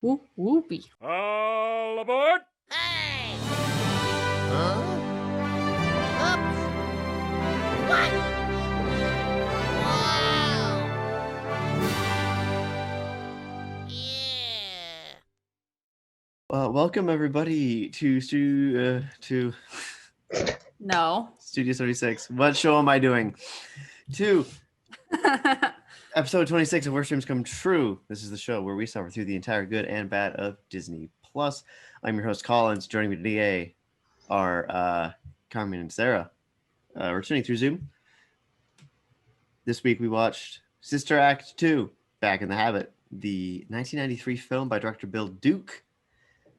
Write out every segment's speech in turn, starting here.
Whoop whoopee. All aboard! Hey! Huh? Oops! What? Wow! Yeah! Welcome everybody to No. Studio 36. What show am I doing? To episode 26 of Where Streams Come True. This is the show where we suffer through the entire good and bad of Disney Plus. I'm your host Collins. Joining me today are Carmen and Sarah. Returning through Zoom. This week we watched Sister Act 2, Back in the Habit, the 1993 film by director Bill Duke.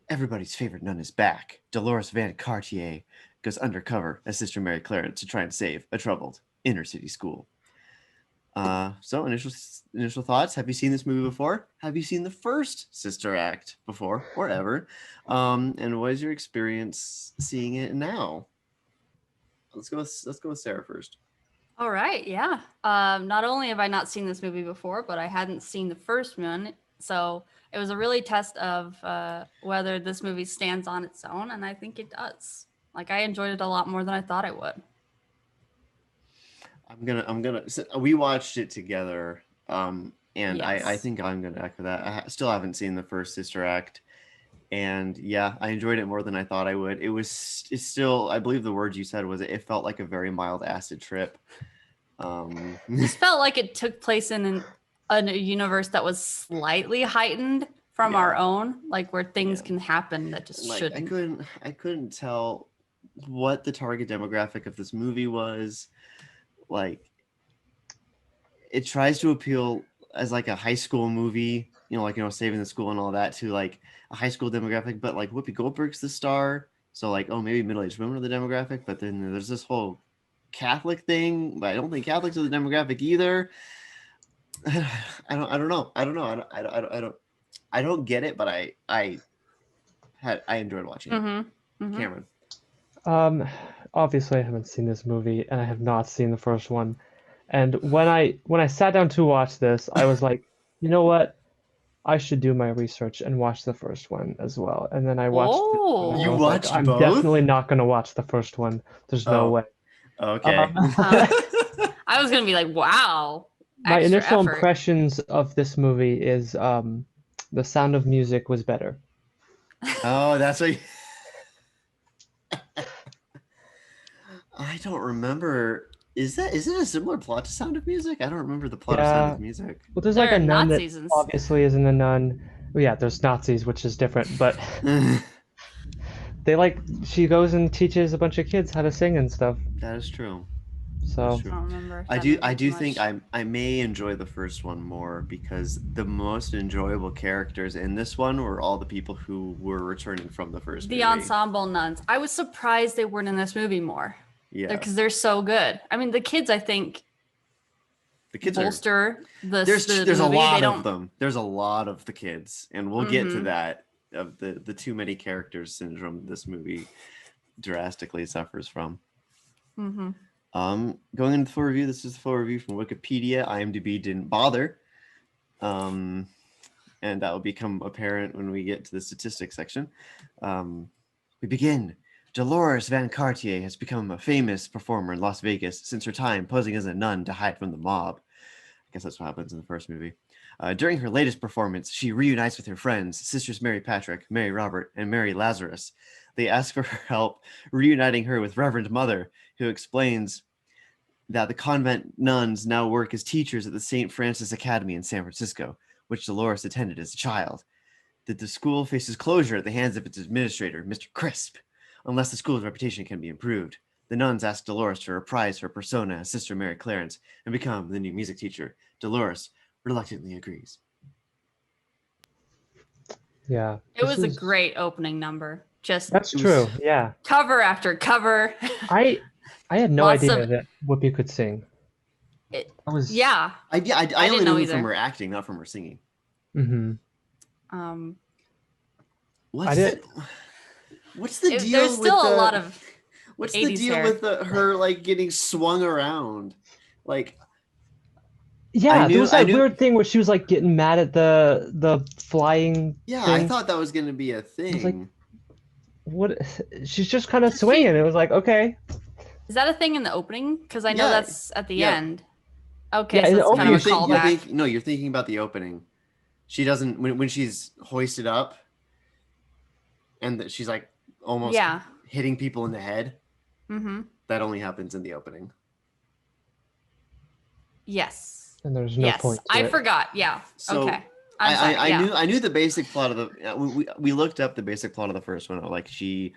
Everybody's favorite nun is back. Dolores Van Cartier goes undercover as Sister Mary Clarence to try and save a troubled inner-city school. So initial thoughts. Have you seen this movie before? Have you seen the first Sister Act before or ever? And what is your experience seeing it now? Let's go with Sarah first. All right, yeah. Not only have I not seen this movie before, but I hadn't seen the first one. So it was a really test of whether this movie stands on its own, and I think it does. Like, I enjoyed it a lot more than I thought I would. We watched it together, and Yes. I think I'm gonna echo that. I still haven't seen the first Sister Act, and yeah, I enjoyed it more than I thought I would. It's still, I believe the word you said was it felt like a very mild acid trip. This felt like it took place in a universe that was slightly heightened from our own, like where things can happen that just shouldn't. I couldn't tell what the target demographic of this movie was. Like, it tries to appeal as like a high school movie, saving the school and all that, to like a high school demographic, but like Whoopi Goldberg's the star, so like, oh, maybe middle-aged women are the demographic, but then there's this whole Catholic thing, but I don't think Catholics are the demographic either. I don't get it, but I enjoyed watching it. Mm-hmm. Cameron. Obviously I haven't seen this movie, and I have not seen the first one. And when I sat down to watch this, I was like, you know what? I should do my research and watch the first one as well. And then I watched Oh. You watched I'm both? definitely not going to watch the first one. There's no way. Okay. I was gonna be like, wow. My extra initial effort. impressions of this movie is The Sound of Music was better. Oh, that's what I don't remember. Is it a similar plot to Sound of Music? I don't remember the plot of Sound of Music. Well, there's There like a are nun Nazis that and obviously isn't a nun. Well, yeah, there's Nazis, which is different, but she goes and teaches a bunch of kids how to sing and stuff. That is true. So I don't remember. I do think I may enjoy the first one more, because the most enjoyable characters in this one were all the people who were returning from the first movie. The ensemble nuns. I was surprised they weren't in this movie more. Yeah. Because they're so good. I mean, the kids, I think, The kids bolster the there's movie. a lot They of don't. them. There's a lot of the kids, and we'll get to Mhm. that, of the too many characters syndrome this movie drastically suffers from. Mhm. Going into the full review, this is the full review from Wikipedia. IMDb didn't bother, and that will become apparent when we get to the statistics section. We begin. Dolores Van Cartier has become a famous performer in Las Vegas since her time posing as a nun to hide from the mob. I guess that's what happens in the first movie. During her latest performance, she reunites with her friends, Sisters Mary Patrick, Mary Robert, and Mary Lazarus. They ask for her help reuniting her with Reverend Mother, who explains that the convent nuns now work as teachers at the St. Francis Academy in San Francisco, which Dolores attended as a child. That the school faces closure at the hands of its administrator, Mr. Crisp, unless the school's reputation can be improved. The nuns ask Dolores to reprise her persona as Sister Mary Clarence and become the new music teacher. Dolores reluctantly agrees. yeah, It was a great opening number. Just That's true. Yeah, cover after cover. I had no Lots idea of- that Whoopi could sing. Yeah. I only didn't know knew it either. from her acting, not from her singing. Mm-hmm. What's I did- the deal? There's still with a lot of What's the 80s deal hair. with her like getting swung around? Like, Yeah, there was I that knew. weird thing where she was like getting mad at the flying Yeah, I thing. thought that was gonna be a was like, thing. What? She's just kind of Does swinging. she- It was like, okay. Is that a thing in the opening? Because I know Yeah, that's at the yeah. end. Okay, Yeah, so in the it's No, kind opening of a callback. you're thinking about the opening. She doesn't when she's hoisted up, and that she's like almost Yeah. hitting people in the head. Mm-hmm. That only happens in the opening. Yes. And there's no Yes. point to I it. forgot. Yeah. So okay. I'm sorry. I knew the basic plot of the. We looked up the basic plot of the first one. Like she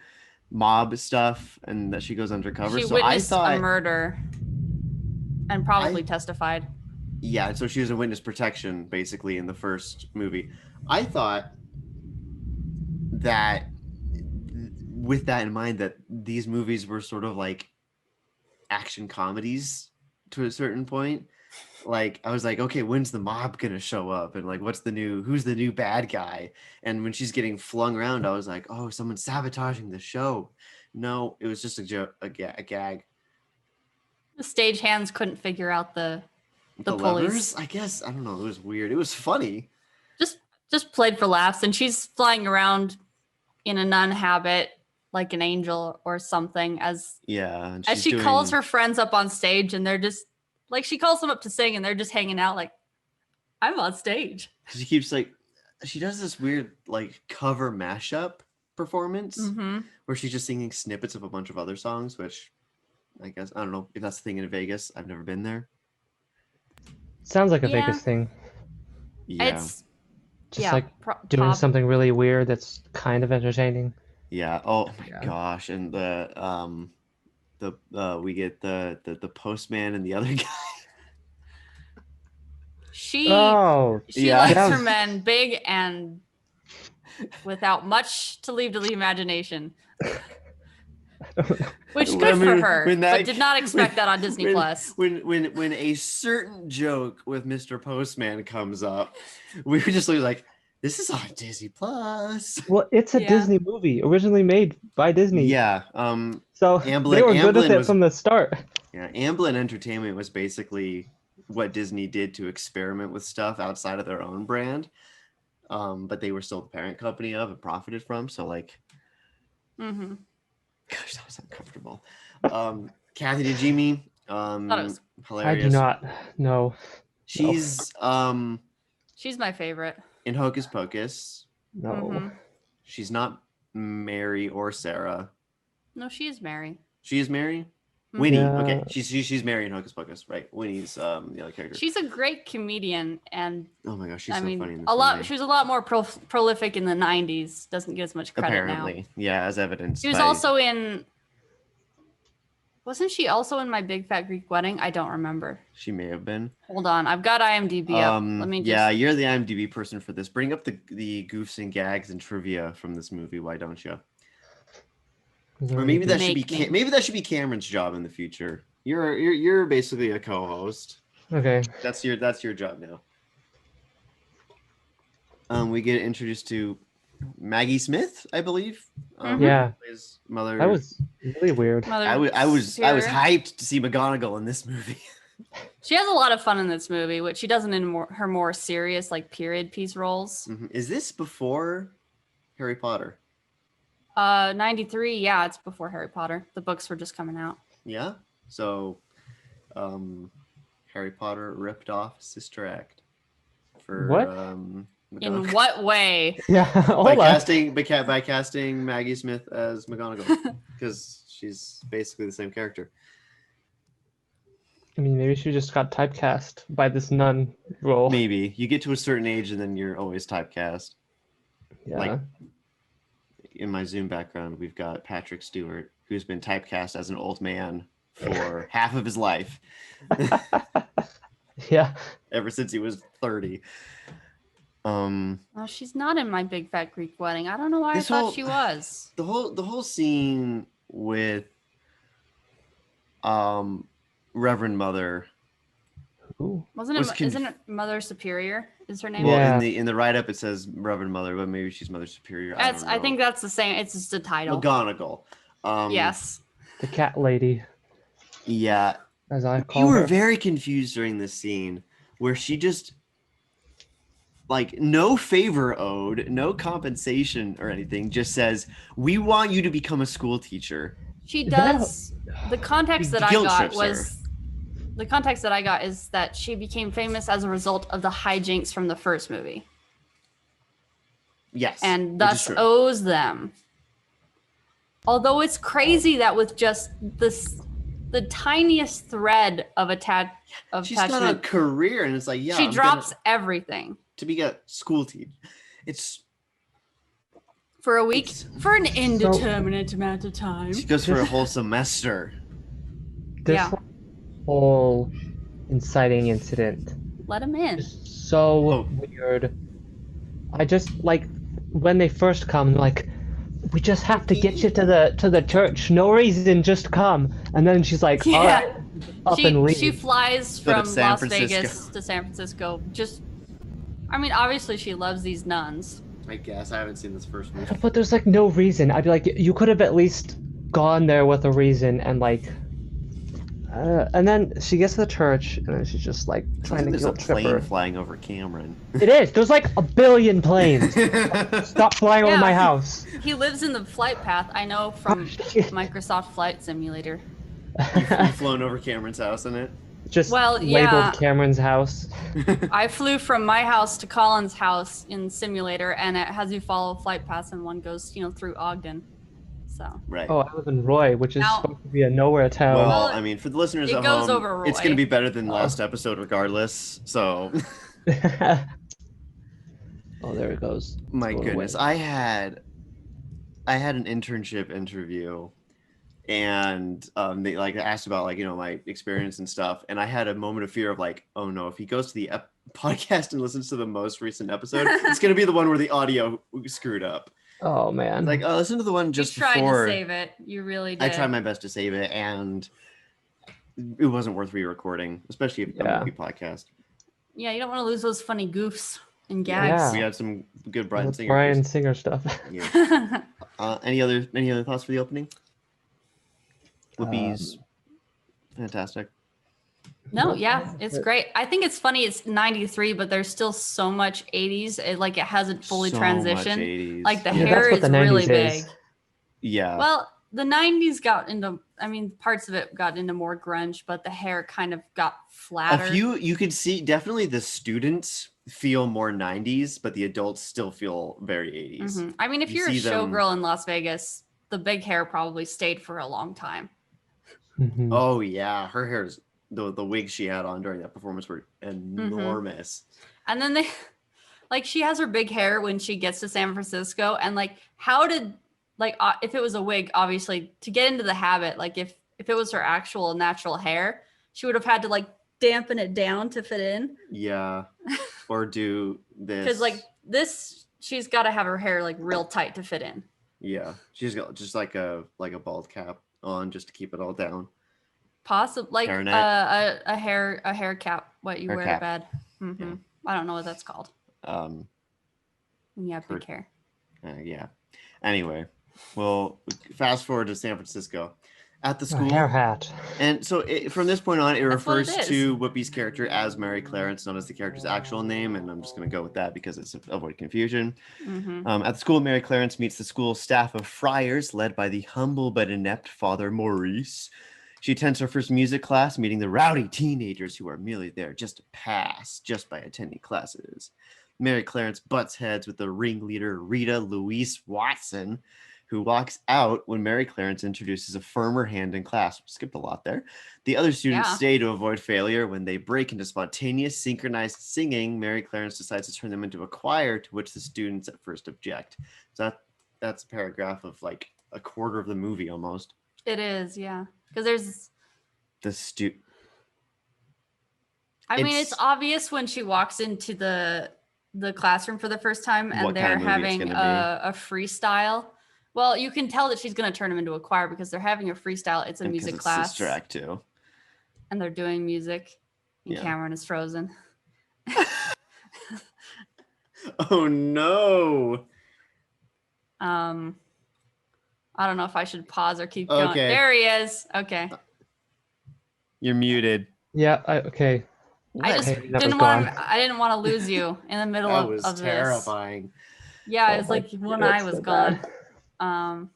mob stuff, and that she goes undercover. She So I witnessed thought, a murder and probably testified. yeah. So she was a witness protection basically in the first movie. I thought that with that in mind, that these movies were sort of like action comedies to a certain point. Like I was like, okay, when's the mob gonna show up, and like who's the new bad guy? And when she's getting flung around, I was like, oh, someone's sabotaging the show. No, it was just a joke, a gag. The stagehands couldn't figure out the pulleys. Levers, I guess. I don't know. It was weird. It was funny. Just played for laughs, and she's flying around in a nun habit like an angel or something as Yeah. And she calls her friends up on stage, and they're just like, she calls them up to sing and they're just hanging out like, I'm on stage. She keeps like, she does this weird like cover mashup performance Mm-hmm. where she's just singing snippets of a bunch of other songs, which I guess, I don't know if that's the thing in Vegas. I've never been there. Sounds like a Yeah. Vegas thing. Yeah. It's Just like doing pop. something really weird that's kind of entertaining. Yeah. Oh my Yeah. gosh. And we get the postman and the other guy. She Oh, Yeah. likes Yeah. her men big and without much to leave to the imagination. Which I good mean, for her, when that- but did not expect that on Disney Plus. When a certain joke with Mr. Postman comes up, we were just like, this is on Disney Plus. well, it's a Yeah. Disney movie originally made by Disney. Yeah. So they were good with Amblin it was- from the start. Yeah. Amblin Entertainment was basically what Disney did to experiment with stuff outside of their own brand. But they were still the parent company of and profited from. So like, Mm-hmm. gosh, that was uncomfortable. Kathy Najimy, Thought it was- hilarious. I do not know. She's She's my favorite. in Hocus Pocus. No. Mhm. She's not Mary or Sarah. No, she is Mary. She is Mary. Mhm. Winnie. Yeah. Okay, she's Mary in Hocus Pocus, right? Winnie's the other character. She's a great comedian, and Oh my gosh, she's I so mean, funny in this a lot. movie. She was a lot more prolific in the '90s. Doesn't get as much credit now. Apparently, yeah, as evidenced. She was by- also in. Wasn't she also in My Big Fat Greek Wedding? I don't remember. She may have been. Hold on, I've got IMDb up. Let me just. Yeah, you're the IMDb person for this. Bring up the goofs and gags and trivia from this movie. Why don't you? Or maybe that should be Make me. maybe that should be Cameron's job in the future. You're basically a co-host. Okay. That's your job now. We get introduced to Maggie Smith, I believe. Mhm. Yeah. Plays mother. That was really weird. Mother I was Superior. hyped to see McGonagall in this movie. She has a lot of fun in this movie, which she doesn't in her more serious, like period piece roles. Is this before Harry Potter? 93, yeah, it's before Harry Potter. The books were just coming out. Yeah. So, Harry Potter ripped off Sister Act for What? In McGonagall. what way? Yeah. Hold on. by casting Maggie Smith as McGonagall because she's basically the same character. I mean, maybe she just got typecast by this nun role. Maybe you get to a certain age and then you're always typecast. Yeah. Like in my Zoom background, we've got Patrick Stewart, who's been typecast as an old man for half of his life, Yeah. ever since he was 30. Oh, she's not in My Big Fat Greek Wedding. I don't know why I This thought whole- she was. The whole scene with Reverend Mother. Ooh. Wasn't was it? Isn't it Mother Superior? Is her name? Well, Yeah. in the write up it says Reverend Mother, but maybe she's Mother Superior. That's. don't I know. think that's the same. It's just a title. McGonagall. Yes. The cat lady, Yeah, as I you call were her. very confused during this scene. where she just like no favor owed, no compensation or anything, just says, "We want you to become a school teacher." She That- does. The context that I Guilt got trips her. was the context that I got is that she became famous as a result of the hijinks from the first movie, Yes, and which is thus true. owes them. Although it's crazy that with just the tiniest thread of She's got a attachment, career, and it's like, yeah, she I'm drops gonna, everything to be a school teacher. It's for a week, It's- for an indeterminate amount of time. she goes for a whole semester. This Yeah. whole inciting incident Let him in. is so Oh. weird. I just like when they first come, like, we just have to get you to the church. No reason, just come. And then she's like, all Yeah. right, up and leave. She flies Go to from San Las Francisco. Vegas to San Francisco. Just, I mean, obviously she loves these nuns. I guess I haven't seen this first movie. But there's like no reason. I'd be like, you could have at least gone there with a reason and like. And then she gets to the church and then she's just like trying to There's a guilt trip plane her. flying over Cameron. It is. There's like a billion planes. Stop flying over Yeah. my house. He lives in the flight path. I know from shit. Microsoft Flight Simulator. You've flown over Cameron's house in it. Just Well, labeled yeah. Cameron's house. I flew from my house to Colin's house in Simulator, and it has you follow flight paths, and one goes, through Ogden. So Right. Oh, I live in Roy, which is Now- supposed to be a nowhere town. Well, Well, I mean, for the listeners it at goes home, over it's Roy. going to be better than last episode regardless. So, Oh, there it goes. It's my going goodness, away. I had an internship interview, and they like asked about like my experience and stuff, and I had a moment of fear of like, oh no, if he goes to the podcast and listens to the most recent episode, it's going to be the one where the audio screwed up. Oh man. Like, oh, listen to the one just you tried before. to save it. You really did. I tried my best to save it, and it wasn't worth re-recording, especially a Yeah. movie podcast. Yeah, you don't want to lose those funny goofs and Yeah. gags. We had some good Brian That's Singer. Brian Singer stuff. Yeah. Any other thoughts for the opening? Whoopi's fantastic. No, yeah, it's great. I think it's funny. It's 93, but there's still so much 80s. It hasn't fully So much transitioned. 80s. Like the Yeah, hair that's what is the 90s really is. big. Yeah. Well, the 90s got into, parts of it got into more grunge, but the hair kind of got flatter. you could see definitely the students feel more 90s, but the adults still feel very 80s. Mhm. I mean, if You you're a see them- showgirl in Las Vegas, the big hair probably stayed for a long time. Mhm. Oh yeah, her hair's the wigs she had on during that performance were enormous. And then she has her big hair when she gets to San Francisco. And how did, if it was a wig, obviously to get into the habit, if it was her actual natural hair, she would have had to dampen it down to fit in. Yeah. Or do this. Because this, she's got to have her hair real tight to fit in. Yeah, she's got just like a bald cap on just to keep it all down. Possibly Hairnet. a hair cap, what you Hair wear cap. to bed. Mm-hmm. Yeah. I don't know what that's called. Um, When you have big Her- hair. yeah. Anyway, well, fast forward to San Francisco at the A school. hair hat. And so from this point on, it That's what it refers is. to Whoopi's character as Mary Clarence, not as the character's actual name. And I'm just going to go with that because it's to avoid confusion. Mm-hmm. At the school, Mary Clarence meets the school staff of friars led by the humble but inept Father Maurice. She attends her first music class, meeting the rowdy teenagers who are merely there just to pass, just by attending classes. Mary Clarence butts heads with the ringleader Rita Louise Watson, who walks out when Mary Clarence introduces a firmer hand in class. Skipped a lot there. The other students Yeah. stay to avoid failure. When they break into spontaneous, synchronized singing, Mary Clarence decides to turn them into a choir, to which the students at first object. So that's a paragraph of a quarter of the movie almost. It is, yeah. Because there's, The it's obvious when she walks into the classroom for the first time and What they're kind of movie it's having gonna a freestyle. Well, you can tell that she's going to turn them into a choir because they're having a freestyle. It's a and 'cause music it's class. Sister Act 2. And they're doing music. And Yeah. Cameron is frozen. Oh no! I don't know if I should pause or keep going. Okay. There he is. Okay. You're muted. Yeah, okay. I What? just Hey, that didn't was want gone. I didn't want to lose you in the middle That of, was of this. terrifying. Yeah, Oh it's my like one God, eye that's was so gone. bad.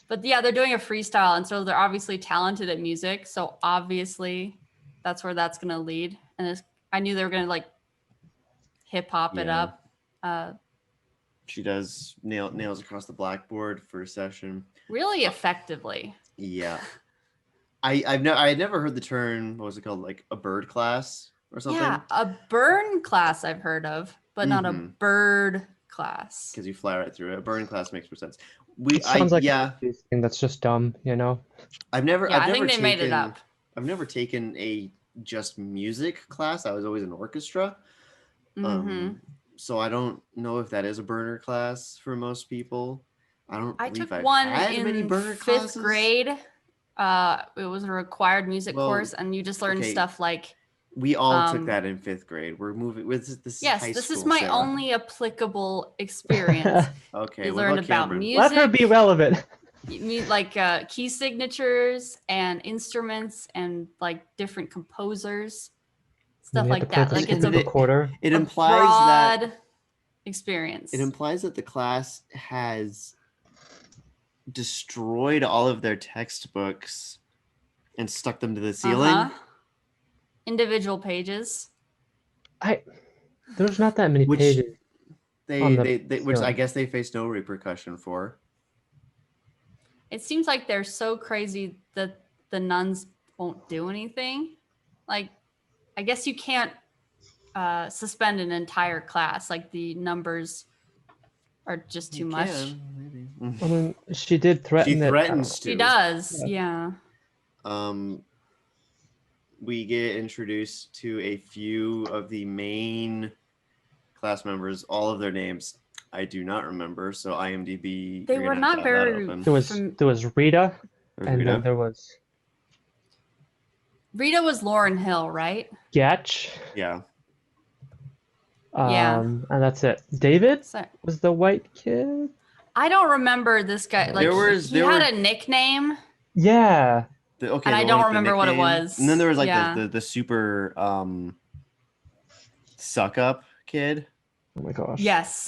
But yeah, they're doing a freestyle, and so they're obviously talented at music. So obviously, that's where that's gonna lead. And I knew they were gonna like hip hop it Yeah. up, She does nails across the blackboard for a session. really effectively. Yeah. I had never heard the term, what was it called, like a bird class or something? Yeah, a burn class I've heard of, but not a Mhm. bird class. Because you fly right through it. A burn class makes more sense. It sounds like Yeah. a thing that's just dumb, you know? I've never Yeah, I think they made it up. I've never taken a just music class. I was always in orchestra. Mm-hmm. So I don't know if that is a burner class for most people. I don't I believe took I've one had many in burner fifth classes. grade. It was a required music Well, course, and you just learned okay. stuff like We all took that in fifth grade. We're moving with this is yes, high this school. is my Sarah. only applicable experience. Okay, You what learned about about Cameron? music. Let her be relevant. You mean like key signatures and instruments and like different composers, stuff You have to like play that. this Like it's in the recorder. It a implies that broad experience. it implies that the class has destroyed all of their textbooks and stuck them to the ceiling. Individual pages. There's not that many Which pages. on the which I ceiling. guess they face no repercussion for. It seems like they're so crazy that the nuns won't do anything. Like, I guess you can't suspend an entire class. Like the numbers are just too much. Maybe. I mean, she did threaten She it. threatens to. She does, Yeah. yeah. We get introduced to a few of the main class members, all of their names I do not remember, so IMDb. They you're were gonna have not to have that very. open. There was Rita, There's and Rita. then there was Rita was Lauren Hill, right? Getch. Yeah. Yeah. And that's it. David So, was the white kid. I don't remember this guy. Like he had a nickname. Yeah. Okay, And I the don't one with the remember what it nickname. was. And then there was like Yeah. the super suck up kid. Oh my gosh. Yes.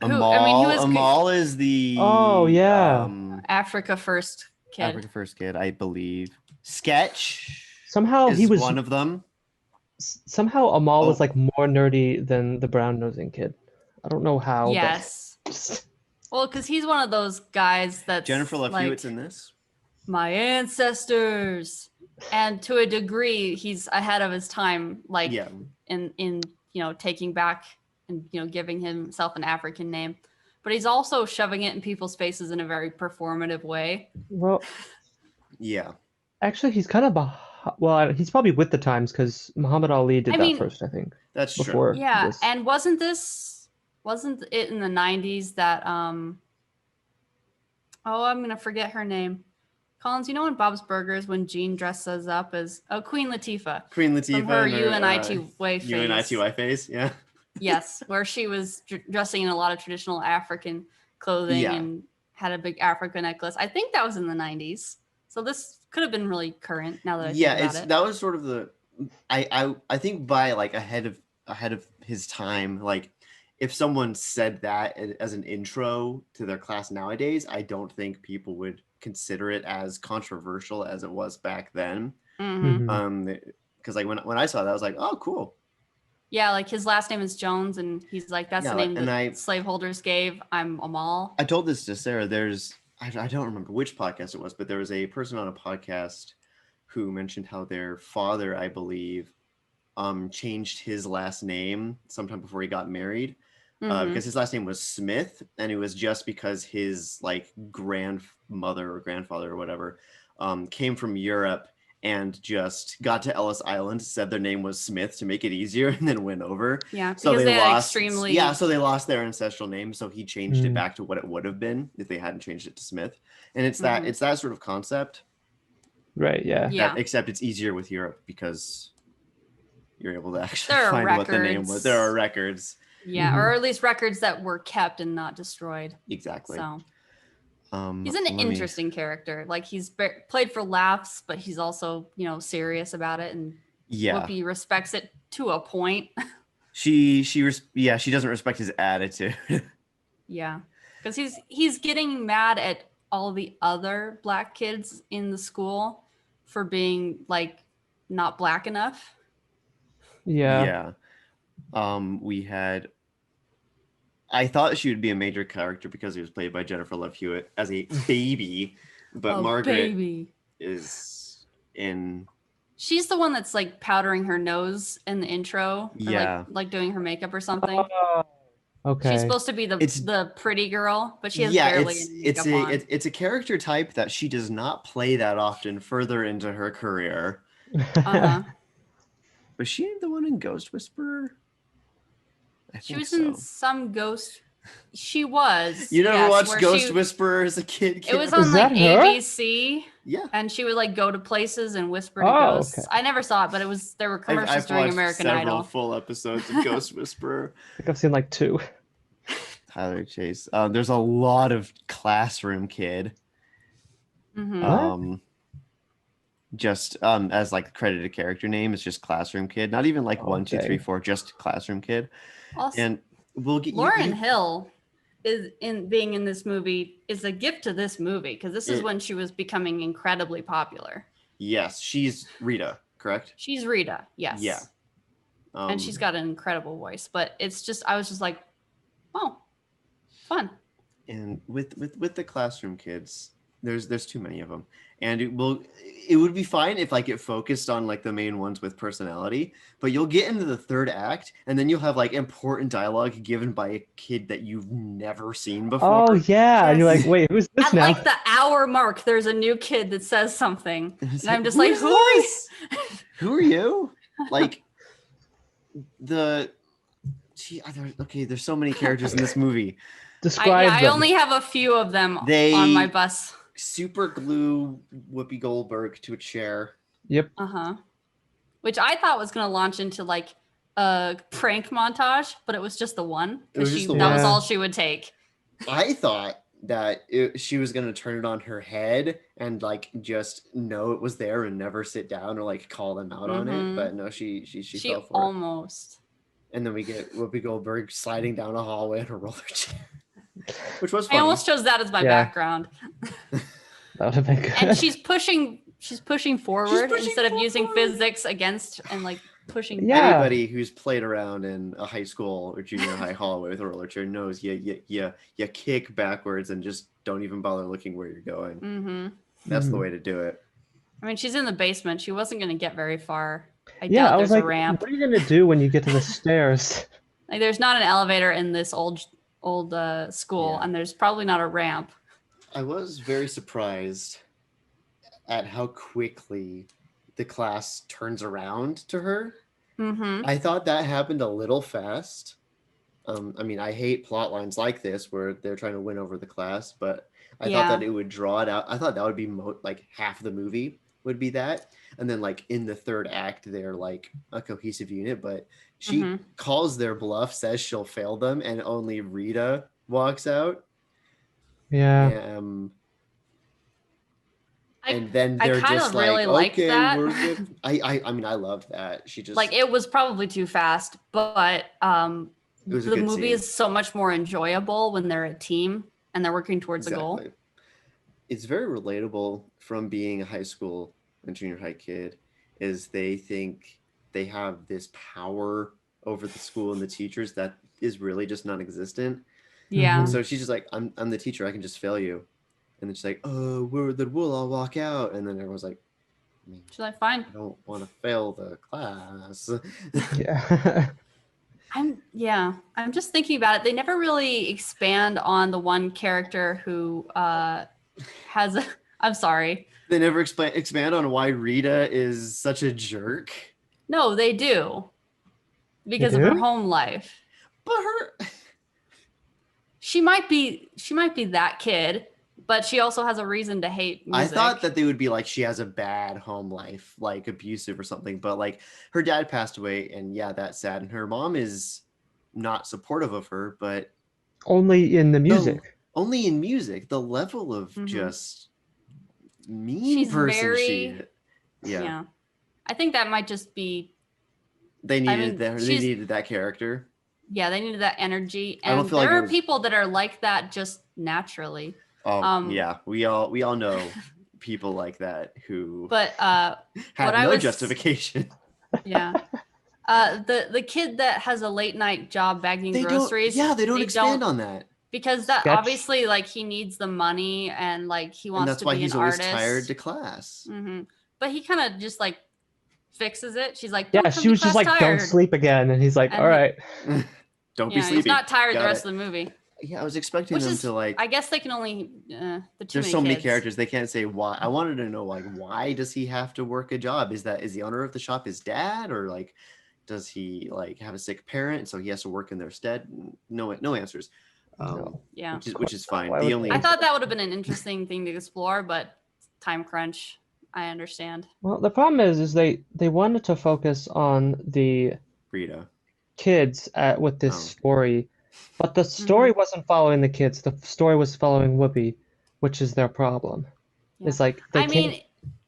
Amal, I mean, he was Amal is the Oh, yeah. Africa First kid. Africa First kid, I believe. Sketch Somehow is he was one of them. Somehow Amal was Oh. like more nerdy than the brown nosing kid. I don't know how. Yes. But... Well, because he's one of those guys that's Jennifer Love like, Hewitt's in this. my ancestors, and to a degree, he's ahead of his time. Like Yeah. in taking back and giving himself an African name, but he's also shoving it in people's faces in a very performative way. Well, Yeah. actually, he's kind of he's probably with the times because Muhammad Ali did that first, I think. That's before true. Yeah, this. and wasn't it in the 90s that I'm gonna forget her name. Collins, you know in Bob's Burgers when Jean dresses up as Queen Latifah. Queen Latifah. From her and UNITY phase. UNITY phase, yeah. Yes, where she was dressing in a lot of traditional African clothing Yeah. and had a big Africa necklace. I think that was in the 90s. So this could have been really current now that I think about it. That was sort of the I think by like ahead of his time, like if someone said that as an intro to their class nowadays, I don't think people would consider it as controversial as it was back then. Mm-hmm. Because like when I saw that, I was like, oh, cool. Yeah, like his last name is Jones, and he's like, that's the name and that slaveholders gave. I'm Amal. I told this to Sarah. I don't remember which podcast it was, but there was a person on a podcast who mentioned how their father, I believe, changed his last name sometime before he got married. Because his last name was Smith, and it was just because his like grandmother or grandfather or whatever came from Europe and just got to Ellis Island, said their name was Smith to make it easier, and then went over. Yeah, so they lost extremely. Yeah, so they lost their ancestral name, so he changed it back to what it would have been if they hadn't changed it to Smith. And it's that sort of concept. Right. Yeah. Yeah. Except it's easier with Europe because you're able to actually There are find what the name records. was. There are records. Yeah, or at least records that were kept and not destroyed. Exactly. So He's an let me- interesting character. Like he's played for laughs, but he's also, serious about it, and Yeah, Whoopi respects it to a point. she doesn't respect his attitude. Yeah, because he's getting mad at all the other black kids in the school for being like not black enough. Yeah. We had. I thought she would be a major character because he was played by Jennifer Love Hewitt as a baby, but Oh, Margaret baby. is in. She's the one that's like powdering her nose in the intro. Or, Yeah. like doing her makeup or something. Oh, okay. She's supposed to be the pretty girl, but she has barely any makeup on. It's a character type that she does not play that often further into her career. Uh-huh. Was she the one in Ghost Whisperer? I She think was so. in some ghost. She was. You never yes, watched where Ghost she- Whisperer as a kid? It was Cameron? on Is like that her? ABC, Yeah. and she would like go to places and whisper to Oh, ghosts. okay. I never saw it, but there were commercials I've during watched American several Idol. full episodes of Ghost Whisperer. I think I've seen like 2. Tyler Chase. There's a lot of Classroom Kid. Mhm. What? Just as like credited character name, it's just Classroom Kid. Not even like 1, 2, 3, Okay. 4, just Classroom Kid. Also, And we'll get Lauryn Hill being in this movie is a gift to this movie because this is It- when she was becoming incredibly popular. Yes, she's Rita, correct? She's Rita, yes. Yeah. And she's got an incredible voice, but it's just I was just like, oh, fun. And with the Classroom Kids, there's too many of them, and it would be fine if like it focused on like the main ones with personality, but you'll get into the third act and then you'll have like important dialogue given by a kid that you've never seen before. Oh yeah, and you're Yes. like, wait, who's this At now? like the hour mark, there's a new kid that says something, It's and I'm just "Who like, is who are you? this? Who are you? Like there's so many characters in this movie. Describe I them. only have a few of them They- on my bus. Super glue Whoopi Goldberg to a chair. Yep. Which I thought was going to launch into like a prank montage, but it was just the one. It was Because just the that was one. all she would take. I thought that she was gonna turn it on her head and like just know it was there and never sit down or like call them out on it, Mhm. but no, she She fell for it. almost. And then we get Whoopi Goldberg sliding down a hallway in a roller chair, which was I funny. almost chose that as my Yeah. background. That would have been good. And she's pushing forward pushing instead of using forward. physics against and like pushing Yeah. back. Anybody who's played around in a high school or junior high hallway with a roller chair knows you kick backwards and just don't even bother looking where you're going. Mm-hmm. That's the Mhm. way to do it. I mean, she's in the basement. She wasn't going to get very far. I Yeah, doubt I was there's like, a ramp. what are you gonna do when you get to the stairs? Like, there's not an elevator in this old school, Yeah. and there's probably not a ramp. I was very surprised at how quickly the class turns around to her. Mm-hmm. I thought that happened a little fast. I mean, I hate plot lines like this where they're trying to win over the class, but I Yeah. thought that it would draw it out. I thought that would be like half the movie would be that. And then like in the third act, they're like a cohesive unit, but she Mhm. calls their bluff, says she'll fail them, and only Rita walks out. Yeah. And then I they're kind just of like, really liked okay, that. we're good. I mean, I loved that. She just Like, it was probably too fast, but It was a the good movie scene. is so much more enjoyable when they're a team and they're working towards a goal. Exactly. It's very relatable from being a high school and junior high kid, is they think they have this power over the school and the teachers that is really just non-existent. Yeah. And so she's just like, I'm the teacher, I can just fail you. And then she's like, oh, then we'll all walk out. And then everyone's like, I mean, She's like, fine. I don't want to fail the class. Yeah. I'm just thinking about it. They never really expand on the one character who has I'm sorry. They never expand on why Rita is such a jerk. No, they do. Because of do? her home life. But her She might be that kid, but she also has a reason to hate music. I thought that they would be like she has a bad home life, like abusive or something, but like her dad passed away and yeah, that's sad. And her mom is not supportive of her, but Only in the music. only in music. The level of just mean She's person very- yeah. Yeah. I think that might just be, They needed mean, that. They she's- needed that character. yeah, they needed that energy. I don't And feel like there it are was- people that are like that just naturally. Oh yeah, we all know people like that who But have what I no was- justification. yeah. The kid that has a late night job bagging They groceries. don't. Yeah, they don't expand on that. Because that Sketch. obviously, like, he needs the money and like he And wants that's to why be he's an always artist. tired to class. But he kind of just like fixes it. She's like, Yeah, "Don't come she to was just class like, tired." "Don't sleep again," and he's like, And "All right." Don't be Yeah, sleepy. he's not tired the Got rest it. of the movie. Yeah, I was expecting Which them is, to like. I guess they can only. They're too There's so many kids. characters they can't say why. I wanted to know like why does he have to work a job? Is the owner of the shop his dad, or like does he like have a sick parent so he has to work in their stead? No answers. No. Yeah, Which is fine. Why The would only they? I thought that would have been an interesting thing to explore, but time crunch. I understand. Well, the problem is they wanted to focus on the Rita. kids with this Oh. story, but the story wasn't following the kids. The story was following Whoopi, which is their problem. Yeah. It's like they I mean, can't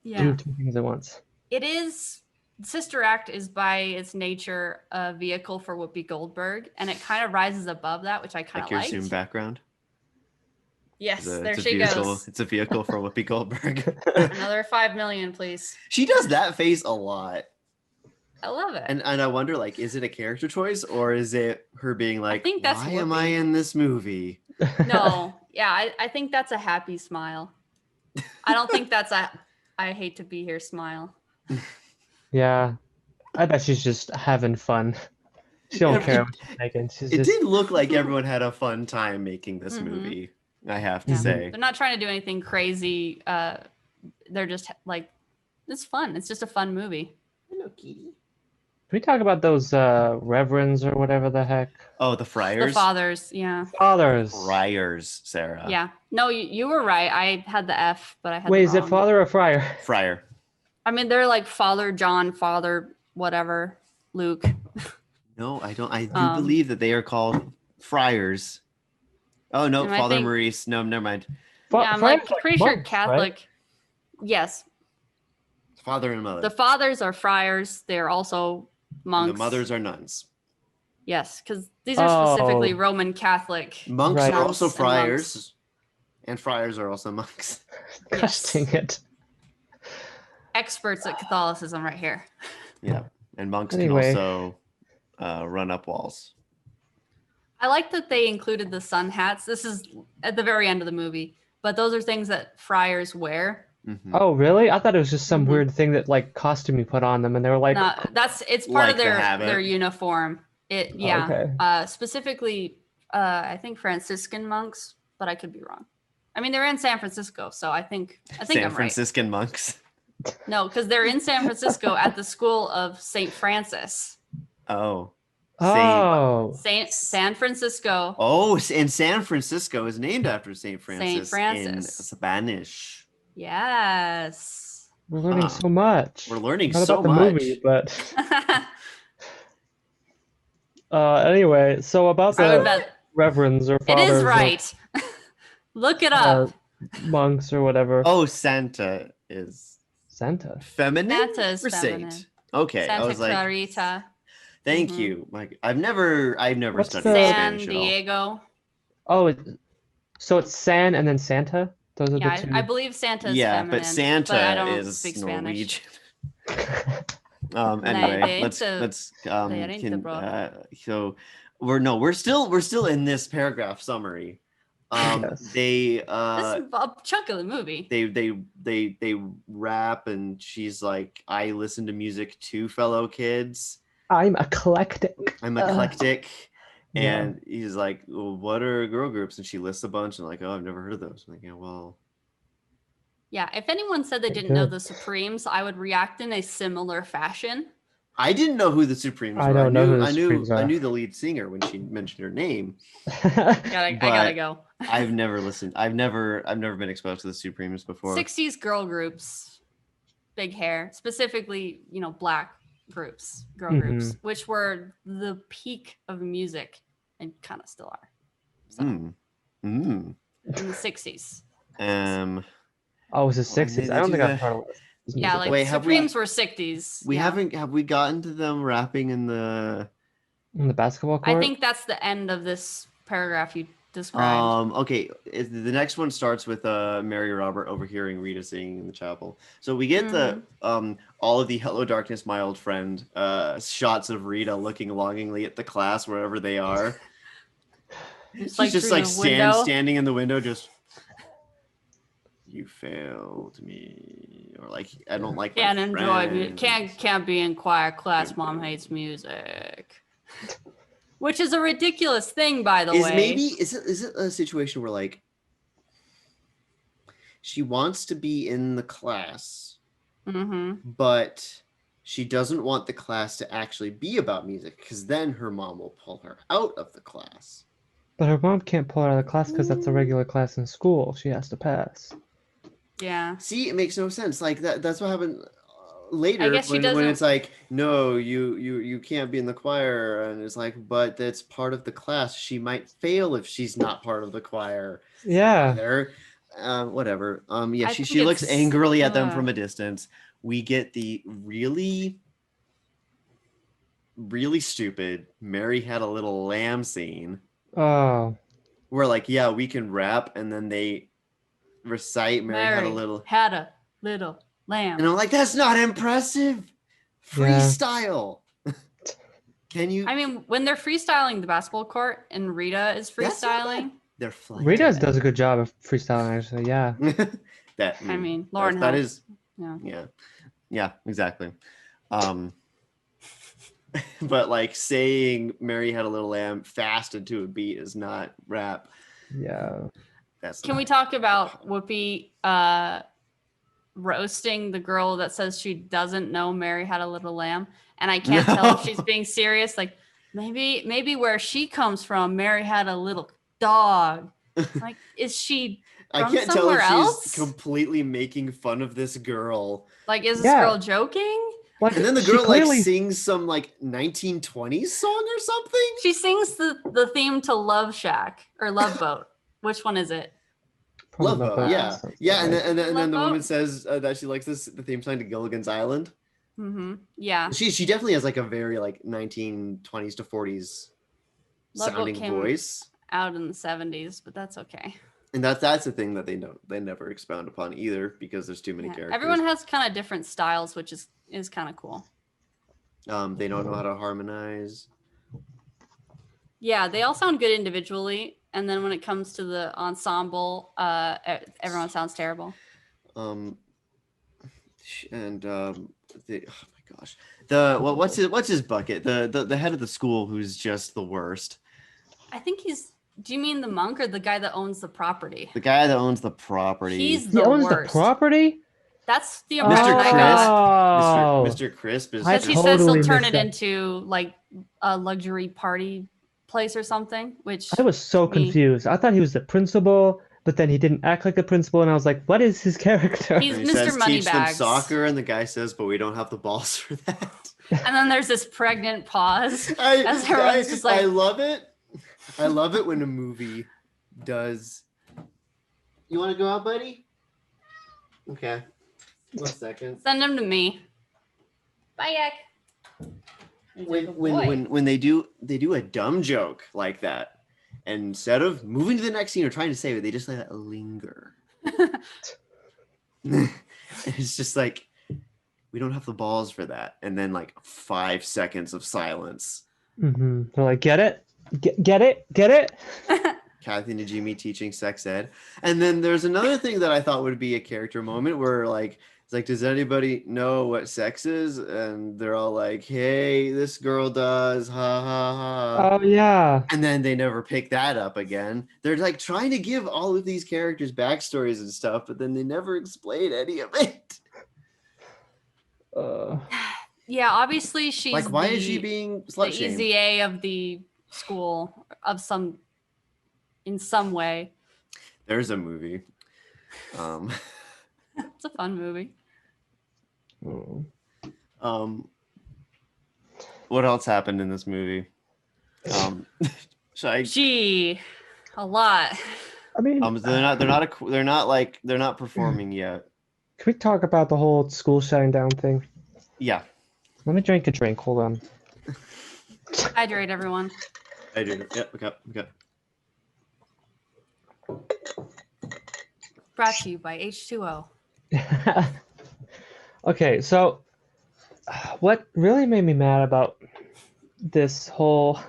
yeah, do two things at once. it is. Sister Act is by its nature a vehicle for Whoopi Goldberg, and it kind of rises above that, which I kind Like of your liked. Zoom background. Yes, there it's a she vehicle. goes. It's a vehicle for Whoopi Goldberg. Another 5 million, please. She does that face a lot. I love it. And I wonder, like, is it a character choice or is it her being like, think that's why am I Whoopi. in this movie? No, yeah, I think that's a happy smile. I don't think that's a I hate to be here smile. Yeah, I bet she's just having fun. She don't Yeah, care what she's making. She's It just did look like everyone had a fun time making this movie, I have to Yeah. say. They're not trying to do anything crazy. They're just like, it's fun. It's just a fun movie. Hello, kitty. Can we talk about those reverends or whatever the heck? Oh, the Friars? The fathers, yeah. Fathers. Friars, Sarah. Yeah. No, you were right. I had the F, but I had Wait, the is it wrong. father or friar? Friar. I mean, they're like Father John, Father whatever, Luke. No, I don't. I do Um, believe that they are called Friars. Oh, no, And I Father think- Maurice. No, never mind. Yeah, I'm Friars like are pretty sure monks, Catholic. right? Yes, Father and mother. the fathers are friars. They're also And monks. the mothers are nuns. Yes, because these are specifically Oh. Roman Catholic. Monks Right. are also Monks and friars. And friars are also monks. Gosh Yes. dang it. Experts at Catholicism right here. Yeah. And monks Anyway. can also run up walls. I like that they included the sun hats. This is at the very end of the movie, but those are things that friars wear. Mhm. Oh, really? I thought it was just some Mhm. weird thing that like costume you put on them, and they were like, No, it's part Like of the habit. their uniform. It yeah. okay. Specifically, I think Franciscan monks, but I could be wrong. I mean, they're in San Francisco, so I think San I'm Franciscan monks. right. No, because they're in San Francisco at the school of Saint Francis. Oh. Oh, San Francisco. Oh, and San Francisco is named after Saint Francis, Francis. in Spanish. Yes. we're learning Huh. so much. We're learning Not so about the much. movie, but anyway, so about I would the bet reverends or it fathers is or, right. Look it up. monks or whatever. Oh, Santa is Santa. feminine Santa is or feminine. saint? Okay, I Santa was like, Clarita. thank Mhm. you. Like, I've never What's studied the- San Spanish at all. Diego. Oh, so it's San and then Santa. Those are Yeah, the two. I believe Santa is Yeah, feminine. but Santa I don't is speak Norwegian. Spanish. Anyway, they let's ain't the can bro. so we're still in this paragraph summary. Yes. They This is a chunk of the movie. they rap and she's like, I listen to music too, fellow kids. I'm eclectic. I'm eclectic. Yeah. And he's like, well, what are girl groups? And she lists a bunch and like, oh, I've never heard of those. I'm like, yeah, well, Yeah, if anyone said they Pretty didn't know good. the Supremes, I would react in a similar fashion. I didn't know who the Supremes I were. don't know who the I knew Supremes I are. knew the lead singer when she mentioned her name. I gotta But- go. I've never listened. I've never been exposed to the Supremes before. 60s girl groups, big hair, specifically, black groups, girl Mhm. groups, which were the peak of music and kind of still are. So, Mm. Mm. in the 60s. Oh, it was the Oh, and 60s. they I don't do think I've the- heard of this Yeah, music. like Wait, have we- Supremes were 60s. We yeah. haven't have we gotten to them rapping in the In the basketball court. I think that's the end of this paragraph you described. okay, the next one starts with Mary Robert overhearing Rita singing in the chapel. So we get the all of the "Hello Darkness, My Old Friend" shots of Rita looking longingly at the class wherever they are. Just She's just through like the window. standing in the window, just "You failed me," or like "I don't like Can't my enjoy friends." can't be in choir class. Mom hates music. Which is a ridiculous thing, by the way. Is it a situation where like she wants to be in the class, but she doesn't want the class to actually be about music because then her mom will pull her out of the class. But her mom can't pull her out of the class because that's a regular class in school. She has to pass. Yeah. See, it makes no sense. Like that's what happened later I guess she when doesn't- it's like, no, you can't be in the choir, and it's like, but that's part of the class. She might fail if she's not part of the choir. Yeah. There, whatever. Yeah, I she think looks it's- angrily at them from a distance. We get the really stupid Mary Had a Little Lamb scene Oh. where like, yeah, we can rap, and then they recite Mary Had a Little Lamb. And I'm like, that's not impressive. Yeah. Freestyle. Can you? I mean, when they're freestyling the basketball court and Rita is That's not bad. freestyling, They're flying. Rita does a good job of freestyling, actually. Yeah. That. I mean, Lauren that helps. is. Yeah. Yeah. Exactly. But like saying Mary Had a Little Lamb fast into a beat is not rap. Yeah. That's. Can not- we talk about Whoopi roasting the girl that says she doesn't know Mary Had a Little Lamb? And I can't tell if she's being serious. Like maybe where she comes from, Mary had a little dog. Like, is she I from can't tell somewhere if else? she's completely making fun of this girl. Like, is this Yeah. girl joking? Like, And then the she girl clearly- like sings some like 1920s song or something. She sings the theme to Love Shack or Love Boat. Which one is it? Probably Love not Boat, that. yeah, Sounds yeah, right. and then Love the Boat? woman says that she likes the theme song to Gilligan's Island. Yeah. She definitely has like a very like 1920s to 40s Love Boat sounding came voice, out in the 70s, but that's okay. and that's the thing that they never expound upon either because there's too many Yeah. characters. Everyone has kind of different styles, which is kind of cool. They don't know how to harmonize. Yeah, they all sound good individually, and then when it comes to the ensemble, everyone sounds terrible. And oh my gosh, what's his bucket? The head of the school who's just the worst. I think he's. Do you mean the monk or the guy that owns the property? The guy that owns the property. He's He the owns worst. the property? That's the Mr. impression I got. Oh. Mr. Crisp is. I Because he just- says he'll totally turn missed it that. into like a luxury party place or something. Which I was so me- confused. I thought he was the principal, but then he didn't act like the principal, and I was like, what is his character? He's and he Mr. says, teach them Moneybags. soccer, and the guy says, but we don't have the balls for that. And then there's this pregnant pause. I As everyone's just like- I love it. I love it when a movie does. You want to go out, buddy? Okay. 1 second. Send him to me. Bye, Yak. He's like, "Good boy." When they do a dumb joke like that, and instead of moving to the next scene or trying to save it, they just let it linger. It's just like we don't have the balls for that, and then like 5 seconds of silence. Mm-hmm. They're like, get it? Get it? Get it? Kathy and Najimy teaching sex ed, and then there's another thing that I thought would be a character moment where like it's like, does anybody know what sex is? And they're all like, hey, this girl does, ha ha ha. Oh, yeah. And then they never pick that up again. They're like trying to give all of these characters backstories and stuff, but then they never explain any of it. Yeah, obviously she's Like, why is she the- being the slut shamed? easy A of the school in some way. There's a movie. It's a fun movie. What else happened in this movie? Should I? Gee, a lot. I mean, they're not performing yet. can we talk about the whole school shutting down thing? Yeah, Let me drink a drink. Hold on. Hydrate, everyone. I do. Yeah, okay. Brought to you by H2O. Okay, so what really made me mad about this whole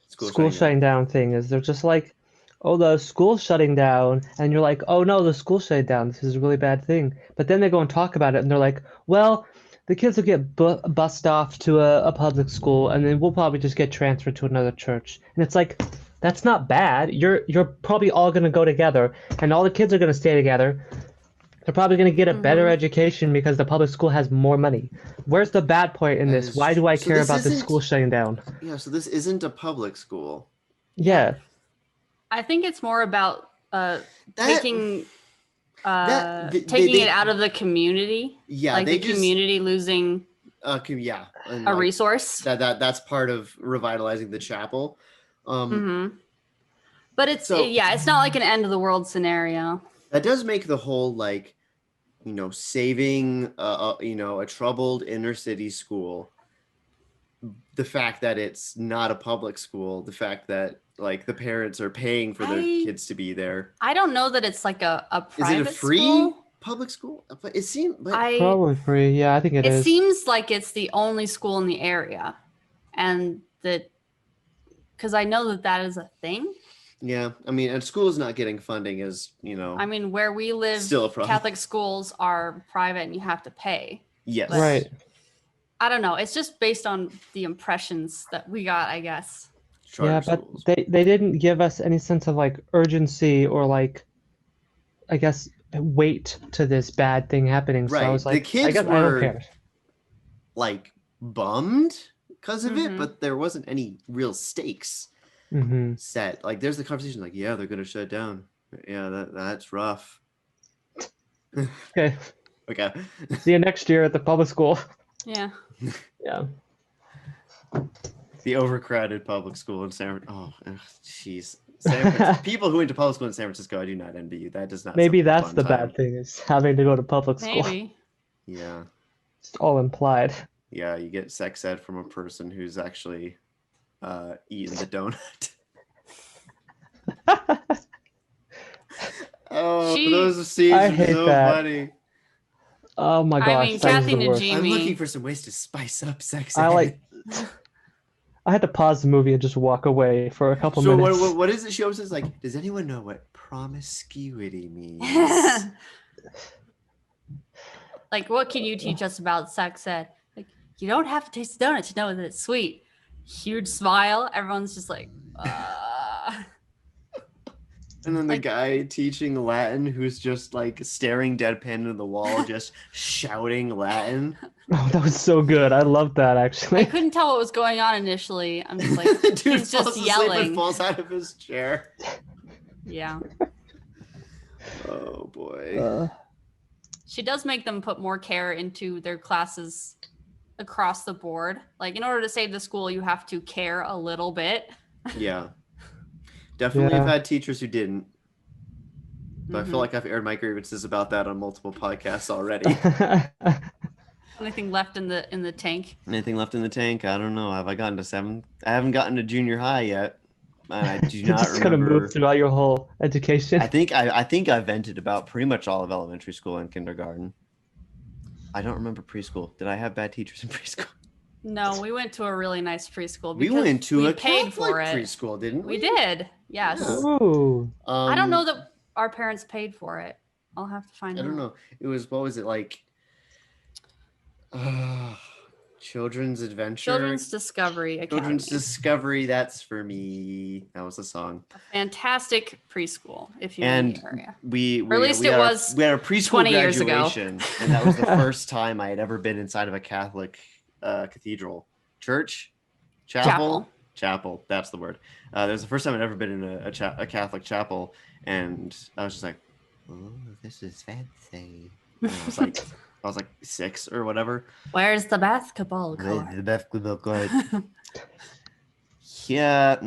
school shutting down thing is they're just like, oh, the school's shutting down, and you're like, oh no, the school's shutting down. This is a really bad thing. But then they go and talk about it, and they're like, well, the kids will get bussed off to a public school, and then we'll probably just get transferred to another church. And it's like, that's not bad. You're probably all gonna go together, and all the kids are gonna stay together. They're probably gonna get a better education because the public school has more money. Where's the bad point in That this? is Why do I true. So care this about the isn't- school shutting down? Yeah, so this isn't a public school. Yeah. I think it's more about taking they- it out of the community. Yeah, like they the just community losing yeah, and a like, resource. that's part of revitalizing the chapel. But it's so- it's not like an end of the world scenario. That does make the whole like, saving a troubled inner city school. The fact that it's not a public school, the fact that like the parents are paying for their kids to be there. I don't know that it's like a Is private it a free school. public school? But it seems. But Probably free. Yeah, I think it It is. seems like it's the only school in the area, and that because I know that is a thing. yeah, I mean, and school is not getting funding, as I mean, where we live, Still a problem. Catholic schools are private and you have to pay. Yes. Right. I don't know. It's just based on the impressions that we got, I guess. Charter Yeah, but schools. they didn't give us any sense of like urgency or like, I guess, weight to this bad thing happening. So I Right. was The like, kids I guess I were- don't care. Like bummed because of it, Mhm. but there wasn't any real stakes Hmm. set. Like there's the conversation like, yeah, they're gonna shut it down. Yeah, that's rough. Okay. Okay. See you next year at the public school. Yeah. Yeah. The overcrowded public school in San Oh, jeez. People who went to public school in San Francisco, I do not envy you. That does not Maybe sound like a that's fun the time. bad thing is having to go to public school. Maybe. Yeah. It's all implied. Yeah, you get sex ed from a person who's actually eating the donut. Oh, She- those scenes I are hate so that. funny. Oh my I gosh, mean, that is Kathy the worst. Najimy- I'm me. looking for some ways to spice up sex ed. I like. I had to pause the movie and just walk away for a couple So minutes. what is it? She always says like, does anyone know what promiscuity means? Like, what can you teach us about sex ed? Like, you don't have to taste the donut to know that it's sweet. Huge smile. Everyone's just like, And then the Like- guy teaching Latin who's just like staring deadpan into the wall, just shouting Latin. Oh, that was so good. I loved that I actually. couldn't tell what was going on initially. I'm just like, Dude he's falls just asleep yelling. and falls out of his chair. Yeah. Oh boy. She does make them put more care into their classes across the board. Like, in order to save the school, you have to care a little bit. Yeah. Definitely Yeah. have had teachers who didn't. But I Mhm. feel like I've aired my grievances about that on multiple podcasts already. Anything left in the tank? Anything left in the tank? I don't know. Have I gotten to 7? I haven't gotten to junior high yet. And I do You're not just gonna remember. move throughout your whole education. I think I vented about pretty much all of elementary school and kindergarten. I don't remember preschool. Did I have bad teachers in preschool? No, we went to a really nice preschool. We because went to we a paid Catholic for it. preschool, didn't we? We did. Yes. Yeah. Ooh. I don't know that our parents paid for it. I'll have to find I out. don't know. It was, what was it like? Children's Adventure. Children's Discovery Academy. Children's Discovery. That's for me. That was the song. Fantastic preschool, if you're in And the area. we Or at least it was we had a preschool 20 years ago. graduation, and that was the first time I had ever been inside of a Catholic cathedral, church, chapel. That's the word. That was the first time I'd ever been in a Catholic chapel, and I was just like, "Oh, this is fancy." And I was like 6 or whatever. Where's the basketball court? The basketball court. Yeah.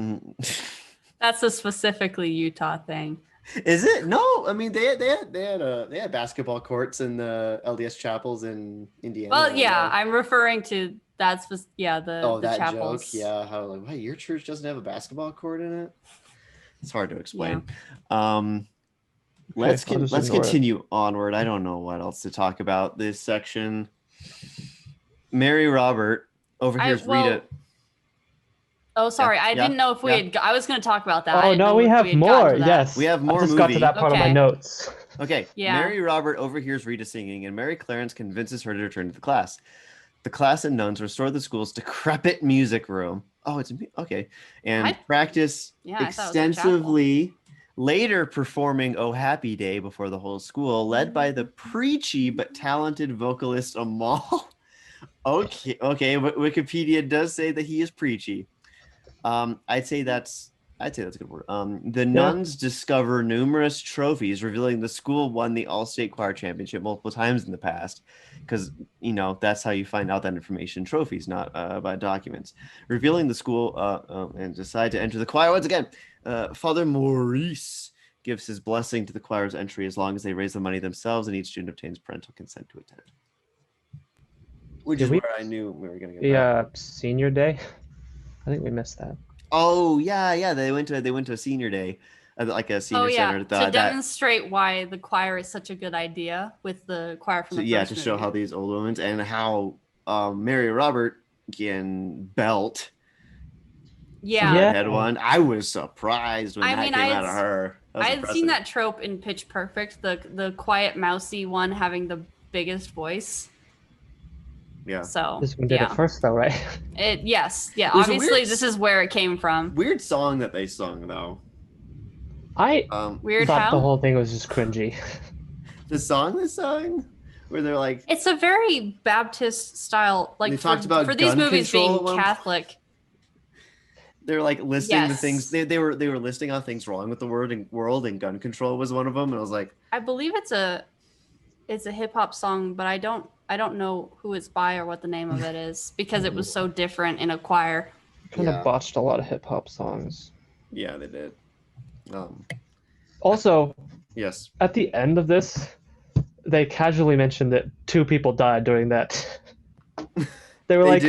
That's a specifically Utah thing. Is it? No, I mean they had basketball courts in the LDS chapels in Indiana. Well, yeah, I'm referring to that's the Oh, the that chapels. joke. Yeah, how like, what, your church doesn't have a basketball court in it? It's hard to explain. Let's I'll just let's ignore it. continue onward. I don't know what else to talk about this section. Mary Robert overhears Rita. Oh, sorry. I yeah, didn't know if we had. I was going to talk about that. I Oh didn't no, know we if have had gotten more. to that. Yes, We have more I just got to movie. that part of my Okay. notes. Okay. Yeah. Mary Robert overhears Rita singing, and Mary Clarence convinces her to return to the class. The class and nuns restore the school's decrepit music room. Oh, it's okay. And practice I thought it was a extensively. Later performing "Oh Happy Day" before the whole school, led by the preachy but talented vocalist Amal. Okay. Wikipedia does say that he is preachy. I'd say that's a good word. The nuns discover numerous trophies, revealing the school won the All-State Choir Championship multiple times in the past, because that's how you find out that information: trophies, not by documents. Revealing the school and decide to enter the choir once again. Father Maurice gives his blessing to the choir's entry as long as they raise the money themselves, and each student obtains parental consent to attend. Which is where I knew we were going to get that. Senior day. I think we missed that. Oh yeah. They went to a senior day, like a senior center. To demonstrate why the choir is such a good idea with the choir from the first to movie. show how these old women and how Mary Robert can belt. Had one. I was surprised when that came out of her. I had seen that trope in Pitch Perfect, the quiet, mousy one having the biggest voice. Yeah. So this one did it first, though, right? Obviously, this is where it came from. Weird song that they sung, though. I weird thought how? the whole thing was just cringy. The song they sung, where they're like, it's a very Baptist style. Like they talked about for these movies being Catholic. They're like listing the things they were listing on things wrong with the world, and gun control was one of them. And I was like, I believe it's a hip hop song, but I don't know who it's by or what the name of it is because it was so different in a choir. Kind of botched a lot of hip hop songs. Yeah, they did. Also, yes. At the end of this, they casually mentioned that 2 people died during that. They were like,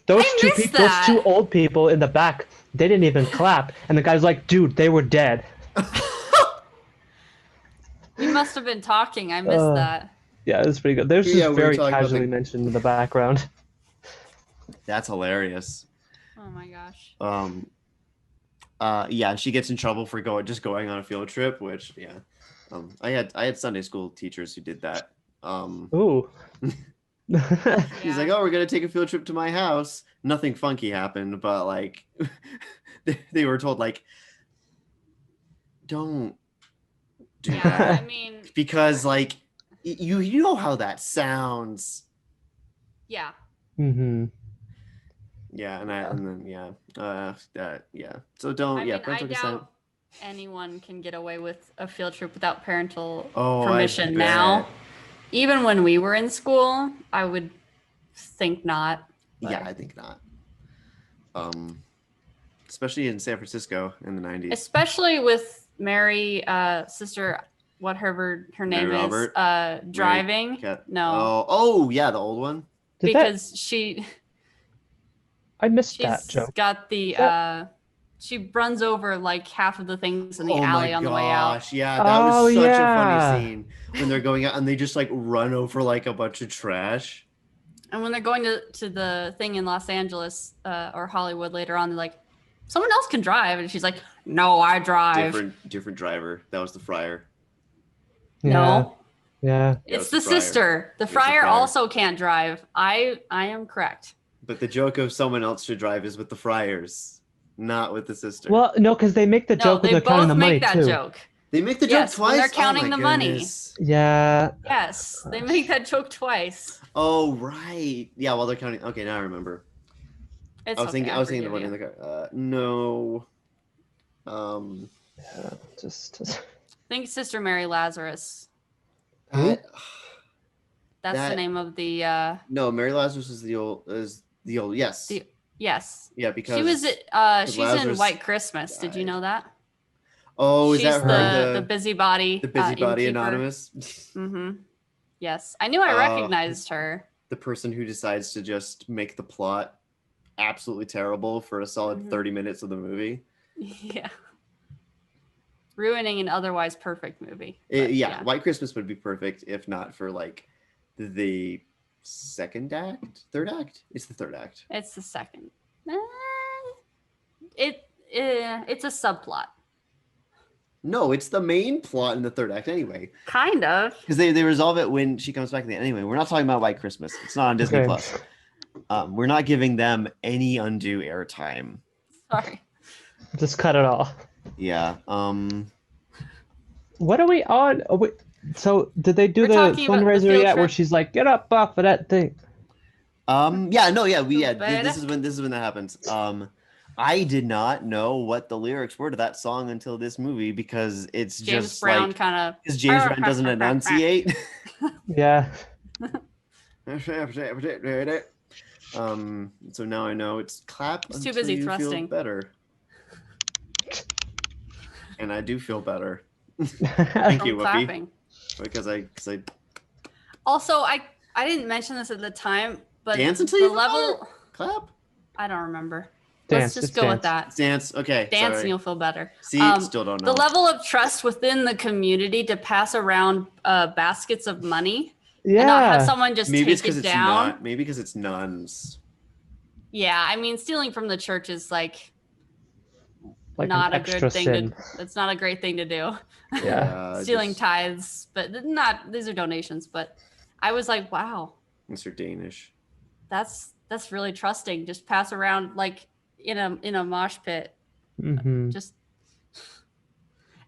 those 2 old people in the back, they didn't even clap. And the guy's like, dude, they were dead. You must have been talking. I missed that. Yeah, it was pretty good. There's just very casually mentioned in the background. That's hilarious. Oh my gosh. She gets in trouble for going on a field trip, which I had Sunday school teachers who did that. Ooh. He's like, oh, we're gonna take a field trip to my house. Nothing funky happened, but like they were told like, don't do that. I mean, because like you know how that sounds. Yeah. Mm-hmm. Yeah, So don't. I parental doubt anyone can get away with a field trip without parental Oh, permission now. Even when we were in school, I would think not. But... Yeah, I think not. Especially in San Francisco in the 90s. Especially with Mary, sister, her name Robert? is, driving. No. Oh, yeah, the old one. I missed that joke. She's got the she runs over like half of the things in the alley on the way out. Yeah, that was such a funny scene when they're going out and they just like run over like a bunch of trash. And when they're going to the thing in Los Angeles or Hollywood later on, they're like, someone else can drive, and she's like, no, I drive. Different driver. That was the friar. No. Yeah. It's the sister. The friar also can't drive. I am correct. But the joke of someone else should drive is with the friars, not with the sister. Well, no, because they make the joke when they're counting the money too. They both make that joke. They make the joke twice. When they're counting the money. Yeah. Yes, they make that joke twice. Oh right. Yeah, while they're counting. Okay, now I remember. I was thinking the one in the car. No. Yeah, just. Think Sister Mary Lazarus. That's the name of the. No, Mary Lazarus is the old. Yes. Yes. Yeah, because she was. She's Lazarus in White Christmas. Did you know that? Oh, is She's that her? the busybody. The busybody innkeeper. anonymous. Mm-hmm. Yes, I knew I recognized her. The person who decides to just make the plot absolutely terrible for a solid 30 minutes of the movie. Yeah. Ruining an otherwise perfect movie. Yeah, White Christmas would be perfect if not for like the second act, third act. It's the third act. It's the second. It's a subplot. No, it's the main plot in the third act anyway. Kind of. Because they resolve it when she comes back at the end. Anyway, we're not talking about White Christmas. It's not on Disney Plus. We're not giving them any undue airtime. Sorry. Just cut it off. Yeah. What are we on? So did they do We're the talking about the fundraiser field yet? Where trip. she's like, "Get up off of that thing." This is when that happens. I did not know what the lyrics were to that song until this movie because it's James just Brown like kind of. because James Brown doesn't enunciate. Yeah. So now I know it's clap. He's too until busy you feel thrusting. better. And I do feel better. Thank you, Whoopi. Clapping. Because I Also, I didn't mention this at the time, but dance until the you level. clap. I don't remember. Dance, Let's just it's go with dance. that. Dance. Okay. Dance sorry. and you'll feel better. See, still don't know. The level of trust within the community to pass around baskets of money Yeah. and not have someone just Maybe it's take because it it's down. not. Maybe because it's nuns. Yeah, I mean, stealing from the church is like Like not an a good extra thing sin. to. It's not a great thing to do. Yeah. Stealing just- tithes, but not. These are donations. But I was like, wow, Mr. Danish. that's really trusting. Just pass around like in a mosh pit. Mm-hmm. Just.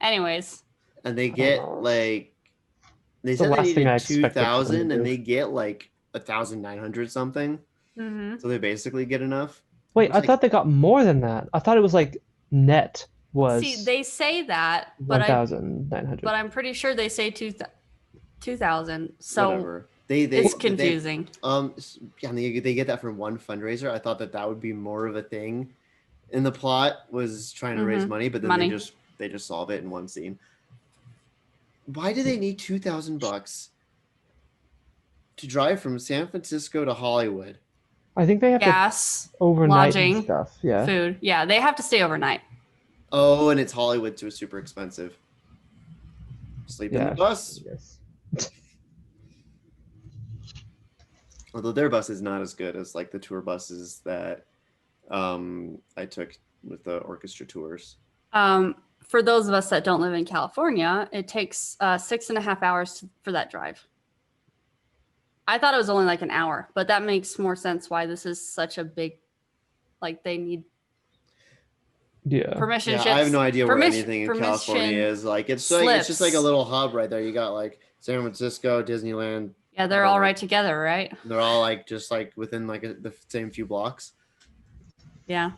Anyways, And they get like they The said they last thing I needed expected them to 2,000 do. and they get like 1,900 something. mhm. So they basically get enough. Wait, It's I like- thought they got more than that. I thought it was like net was See, they say that, but 1,900. I'm pretty sure they say 2,000. So Whatever. They it's confusing. Yeah, and they get that from one fundraiser. I thought that would be more of a thing in the plot was trying to raise money, but then Money. they just solve it in one scene. Why do they need $2,000 to drive from San Francisco to Hollywood? I think they have Gas, to overnight lodging, and stuff. Yeah. food. Yeah, they have to stay overnight. Oh, and it's Hollywood, so it's super expensive. Sleep in the bus. Yes. Although their bus is not as good as like the tour buses that I took with the orchestra tours. For those of us that don't live in California, it takes 6.5 hours for that drive. I thought it was only like an hour, but that makes more sense why this is such a big, like they need Yeah. permission Yeah, slips. I have no idea where permission- anything in permission California is. Like it's just like a slips. little hub right there. You got like San Francisco, Disneyland. Yeah, they're all right together, right? They're all like just like within like the same few blocks. Yeah.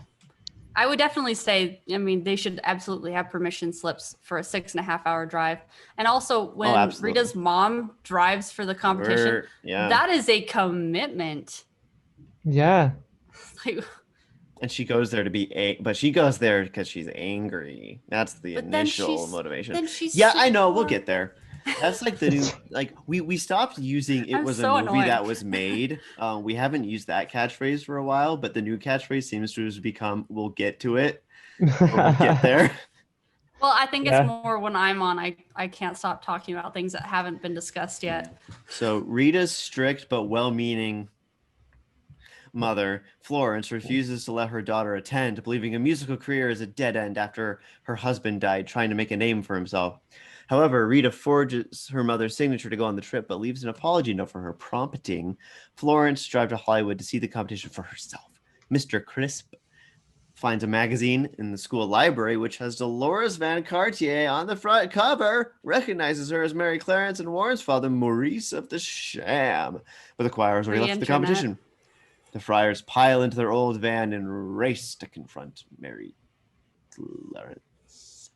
I would definitely say, I mean, they should absolutely have permission slips for a 6.5 hour drive. And also when absolutely. Rita's mom drives for the competition, Yeah. that is a commitment. Yeah. Like, And she goes there to be but she goes there because she's angry. That's the But then initial she's- motivation. then she's Yeah, I know. so- We'll get there. That's like the new like we stopped using it I'm was so a movie that annoyed. was made. We haven't used that catchphrase for a while, but the new catchphrase seems to have become "We'll get to it." Or we'll get there. well, I think Yeah. it's more when I'm on, I can't stop talking about things that haven't been discussed yet. So Rita's strict but well-meaning mother, Florence, refuses to let her daughter attend, believing a musical career is a dead end after her husband died, trying to make a name for himself. However, Rita forges her mother's signature to go on the trip, but leaves an apology note for her, prompting Florence to drive to Hollywood to see the competition for herself. Mr. Crisp finds a magazine in the school library, which has Dolores Van Cartier on the front cover, recognizes her as Mary Clarence, and warns Father Maurice of the sham. But the choir has already left the Pre-internet. competition. The friars pile into their old van and race to confront Mary Clarence.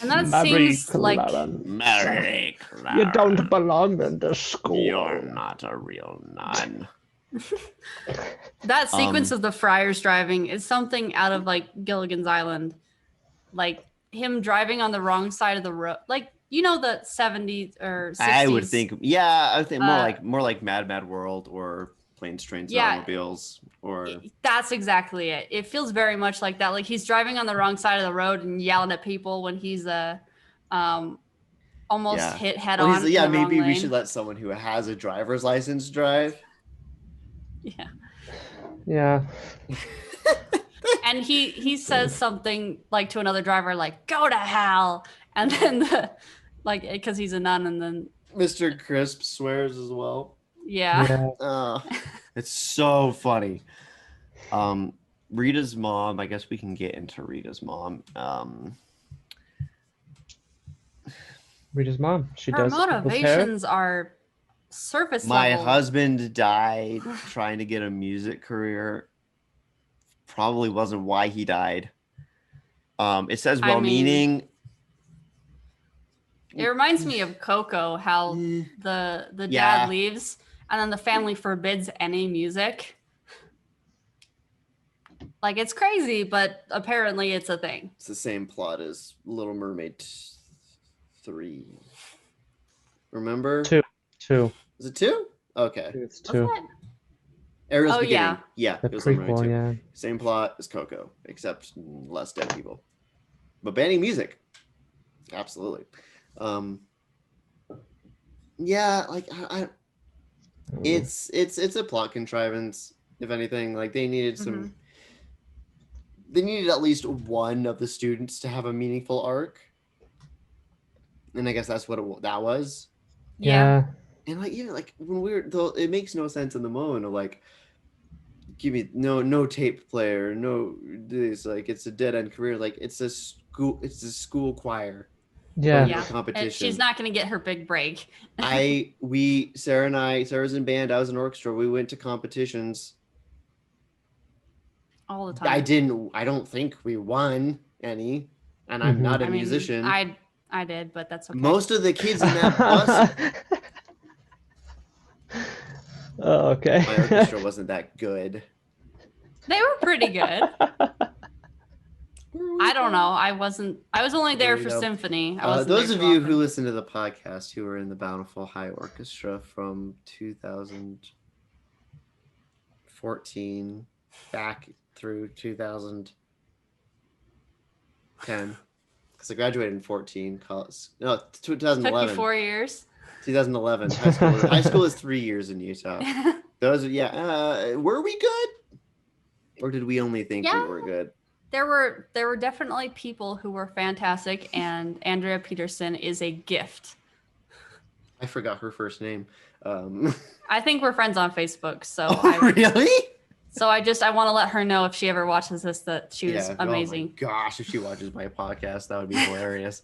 And that Mary seems like Clarence. Mary Clarence. You don't belong in the school. You're not a real nun. that sequence Um, of the friars driving is something out of like Gilligan's Island. like him driving on the wrong side of the road, like the 70s or 60s. I would think, I would think Uh, more like Mad Mad World or Planes, Trains, and Yeah. Automobiles, or That's exactly it. It feels very much like that. Like he's driving on the wrong side of the road and yelling at people when he's almost yeah. hit head Well, on. he's, in the wrong maybe we lane. should let someone who has a driver's license drive. Yeah. Yeah. And he says something like to another driver, like "Go to hell," and then because he's a nun, and then Mr. Crisp swears as well. yeah. It's so funny. Rita's mom, I guess we can get into Rita's mom. Rita's mom. She Her does people's hair. motivations are surface My level. husband died trying to get a music career. Probably wasn't why he died. It says well-meaning. It reminds me of Coco, how the dad leaves and then the family forbids any music. Like, it's crazy, but apparently it's a thing. It's the same plot as Little Mermaid 3. Remember? 2. Is it 2? Okay. It's Was 2. it? Ariel's Oh, beginning. Yeah, The it was Little Mermaid prequel, 2. yeah. Same plot as Coco, except less dead people. But banning music. Absolutely. Yeah, like it's a plot contrivance, if anything. Like they needed some they needed at least one of the students to have a meaningful arc. And I guess that's what that was. Yeah. And like even like when though it makes no sense in the moment of like give me no tape player, no this, like it's a dead end career, like it's a school choir. Yeah. Yeah. Competition. And she's not going to get her big break. Sarah's in band, I was in orchestra, we went to competitions All the time. I don't think we won any, and I'm not a musician. I did, but that's okay. Most of the kids in that bus. Oh, okay. My orchestra wasn't that good. They were pretty good. I don't know. I was only there for symphony. I wasn't those there of too you often. who listen to the podcast who were in the Bountiful High Orchestra from 2014 back through 2010, because I graduated in 14. No, 2011. Took you 4 years. 2011. High school is 3 years in Utah. Those, were we good, or did we only think we were good? There were definitely people who were fantastic, and Andrea Peterson is a gift. I forgot her first name. I think we're friends on Facebook, so really? So I want to let her know if she ever watches this that she was amazing. Oh my gosh, if she watches my podcast, that would be hilarious.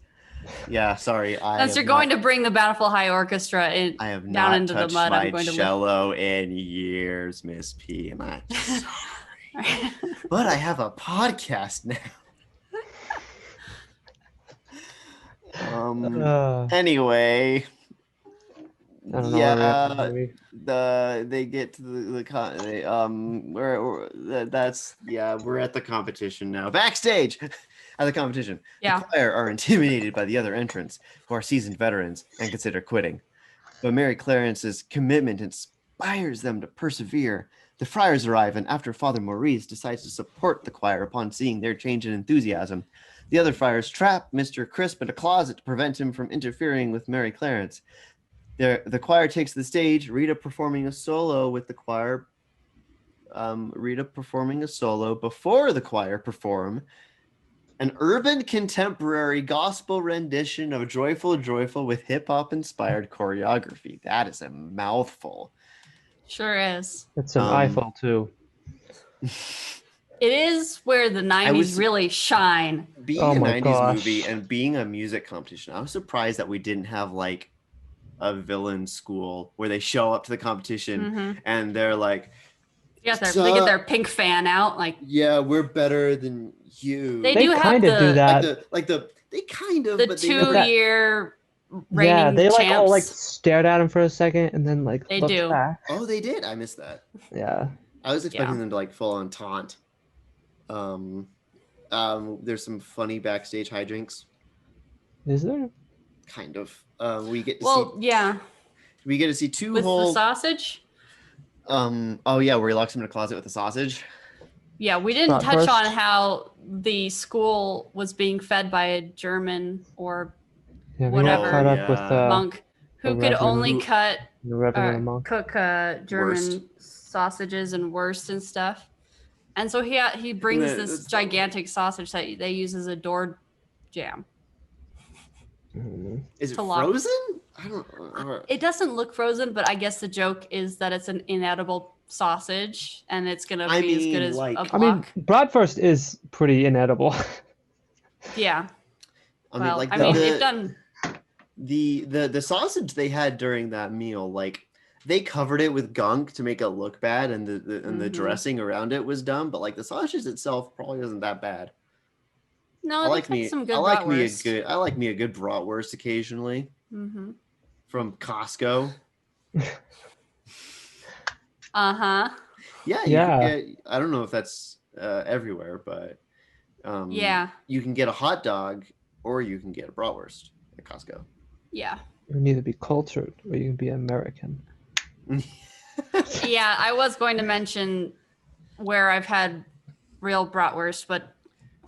Yeah, sorry. Since you're going to bring the Bountiful High Orchestra down into the mud, I'm going to cello in years, Miss P, and I'm sorry. But I have a podcast now. Anyway, I don't know they get to we're at the competition now. Backstage at the competition. Yeah. The choir are intimidated by the other entrants who are seasoned veterans and consider quitting. But Mary Clarence's commitment inspires them to persevere. The friars arrive, and after Father Maurice decides to support the choir upon seeing their change in enthusiasm, the other friars trap Mr. Crisp in a closet to prevent him from interfering with Mary Clarence. The choir takes the stage, Rita performing a solo with the choir. Rita performing a solo before the choir perform an urban contemporary gospel rendition of Joyful, Joyful with hip-hop inspired choreography. That is a mouthful. Sure is. It's an eyeful too. It is where the 90s really shine. Being a 90s movie and being a music competition, I was surprised that we didn't have like a villain school where they show up to the competition and they're like, they get their pink fan out, like, yeah, we're better than you. They do kind of do that. They kind of, the but 2-year reigning yeah, they like champs. all like stared at him for a second and then like they looked do. back. Oh, they did. I missed that. Yeah. I was expecting them to like full on taunt. There's some funny backstage hijinks, Is there? kind of. We get to Well, yeah, see two with the whole. sausage. Oh yeah, where he locks him in a closet with a sausage. Yeah, we didn't touch Bratwurst. on how the school was being fed by a German or Yeah, we whatever. got caught up with Yeah. monk who the could Reverend- only cut the Reverend Monk. cook German sausages and wurst and stuff. And so he brings then this it's- gigantic sausage that they use as a door jam. Mhm. Is it To lock. frozen? I don't. It doesn't look frozen, but I guess the joke is that it's an inedible sausage and it's gonna I be as good mean, as like- a block. I mean, bratwurst is pretty inedible. Yeah. I Well, mean, like I mean, the, they've done. the sausage they had during that meal, like they covered it with gunk to make it look bad, and the Mhm. dressing around it was dumb. But like the sausage itself probably isn't that bad. No, I they like kept me. some good I like me a bratwurst. good. I like me a good bratwurst occasionally Mm-hmm. from Costco. Uh-huh. Yeah, you Yeah. can get. I don't know if that's everywhere, but Yeah. you can get a hot dog or you can get a bratwurst at Costco. Yeah. You need to be cultured, or you can be American. Yeah, I was going to mention where I've had real bratwurst, but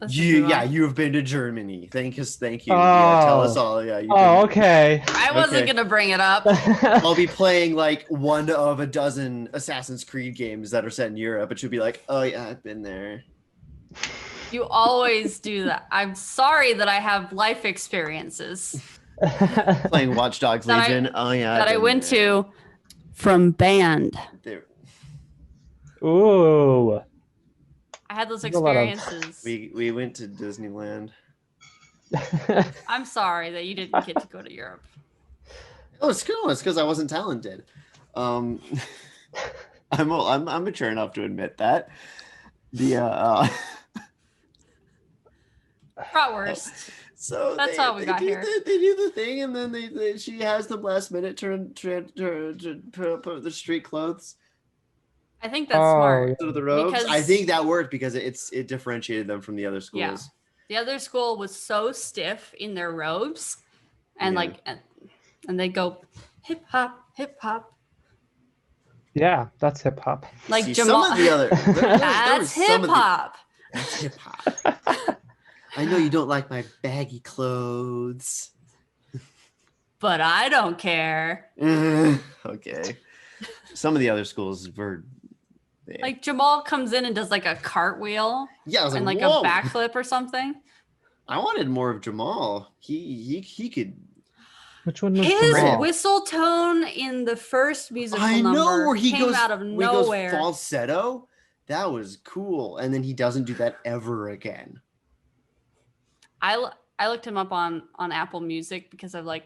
let's just move on. You have been to Germany. Thank you. Yeah, tell us Oh. all. Yeah, you Oh, can- okay. I wasn't Okay. gonna bring it up. I'll be playing like one of a dozen Assassin's Creed games that are set in Europe. It should be like, oh yeah, I've been there. You always do that. I'm sorry that I have life experiences Playing Watch Dogs That I- Legion. Oh yeah, I've that I been went there. to from band. There. Ooh. I had those There's a lot of- experiences. We went to Disneyland. I'm sorry that you didn't get to go to Europe. Oh, it's cool. It's because I wasn't talented. I'm mature enough to admit that. The Bratwurst. so That's how we got here. They do the thing, and then she has the last minute turn put the street clothes I think that's Oh, smart. to the robes. I Because- think that worked because it differentiated them from the other schools. Yeah. The other school was so stiff in their robes, and Yeah. like, and they go hip hop, hip hop, Yeah, that's hip hop. like See, Jamal. some of the other there That's was some hip of the- hop. That's hip hop. I know you don't like my baggy clothes. But I don't care. Okay. Some of the other schools were Like Jamal comes in and does like a cartwheel yeah, I was and like, like whoa. a backflip or something. I wanted more of Jamal. He could. Which one was His Jamal? whistle tone in the first musical I number know where he came goes out of where he goes nowhere. falsetto. That was cool, and then he doesn't do that ever again. I looked him up on Apple Music because I'm like,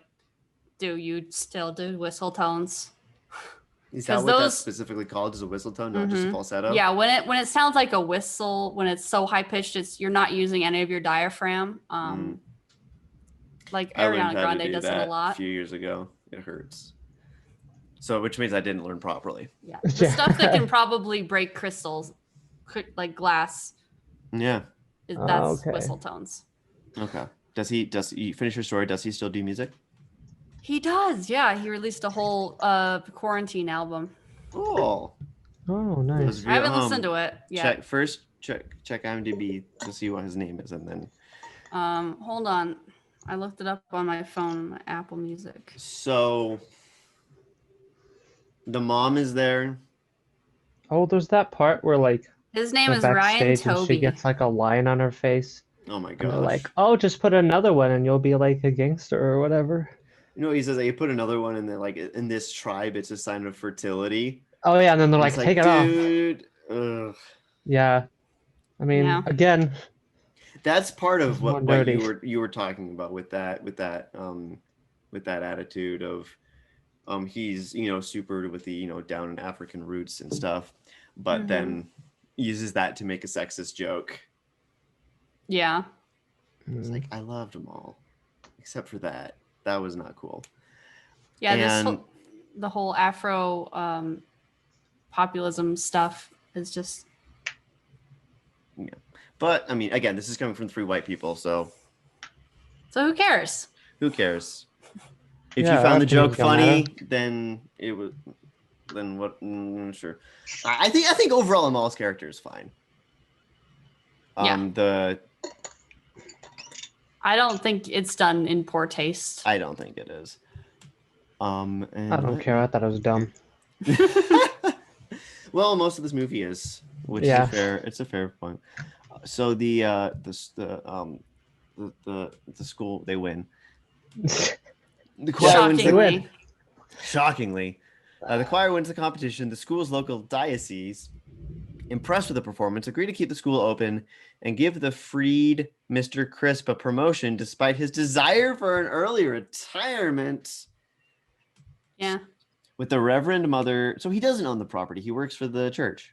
do you still do whistle tones? Is that 'Cause what that's those- specifically called? Is a whistle tone, not just a Mhm. falsetto? Yeah, when it sounds like a whistle, when it's so high pitched, it's you're not using any of your diaphragm. Like I learned Ariana how to Grande do does that it a lot. few years ago. It hurts. So, which means I didn't learn properly. Yeah, the stuff that can probably break crystals, like glass, Yeah. that's okay. whistle tones. Okay. Does he finish your story? Does he still do music? He does, yeah. He released a whole quarantine album. Oh. Oh, nice. Those I haven't real- listened to it yet. Check IMDb to see what his name is, and then Hold on. I looked it up on my phone, my Apple Music. so the mom is there. Oh, there's that part where like His name they're is Ryan backstage and she Toby. gets like a line on her face, Oh my and they're gosh! like, "Oh, just put another one, and you'll be like a gangster or whatever." You know, he says, "You put another one, and then like in this tribe, it's a sign of fertility." Oh yeah, and then they're And like, it's "Take it off." dude. Ugh. Yeah, I mean, Yeah. again, That's part of More what nerdy. you were talking about with that attitude of he's super with the down in African roots and stuff, but Mhm. then uses that to make a sexist joke. Yeah. It's like I loved them all, except for that. That was not cool. Yeah, And- the whole Afro populism stuff is just But I mean, again, this is coming from 3 white people, so So who cares? who cares? If Yeah, you found the our joke opinions don't funny, matter. then it was. Then what? Sure. I think overall Amal's character is fine. Yeah. I don't think it's done in poor taste. I don't think it is. And I don't care. I thought it was dumb. Well, most of this movie is, which Yeah. it's a fair point. So the school, they win. The choir wins. They win. Shockingly. Shockingly, the choir wins the competition. The school's local diocese, impressed with the performance, agree to keep the school open and give the freed Mr. Crisp a promotion despite his desire for an early retirement. Yeah. With the Reverend Mother, so he doesn't own the property. He works for the church.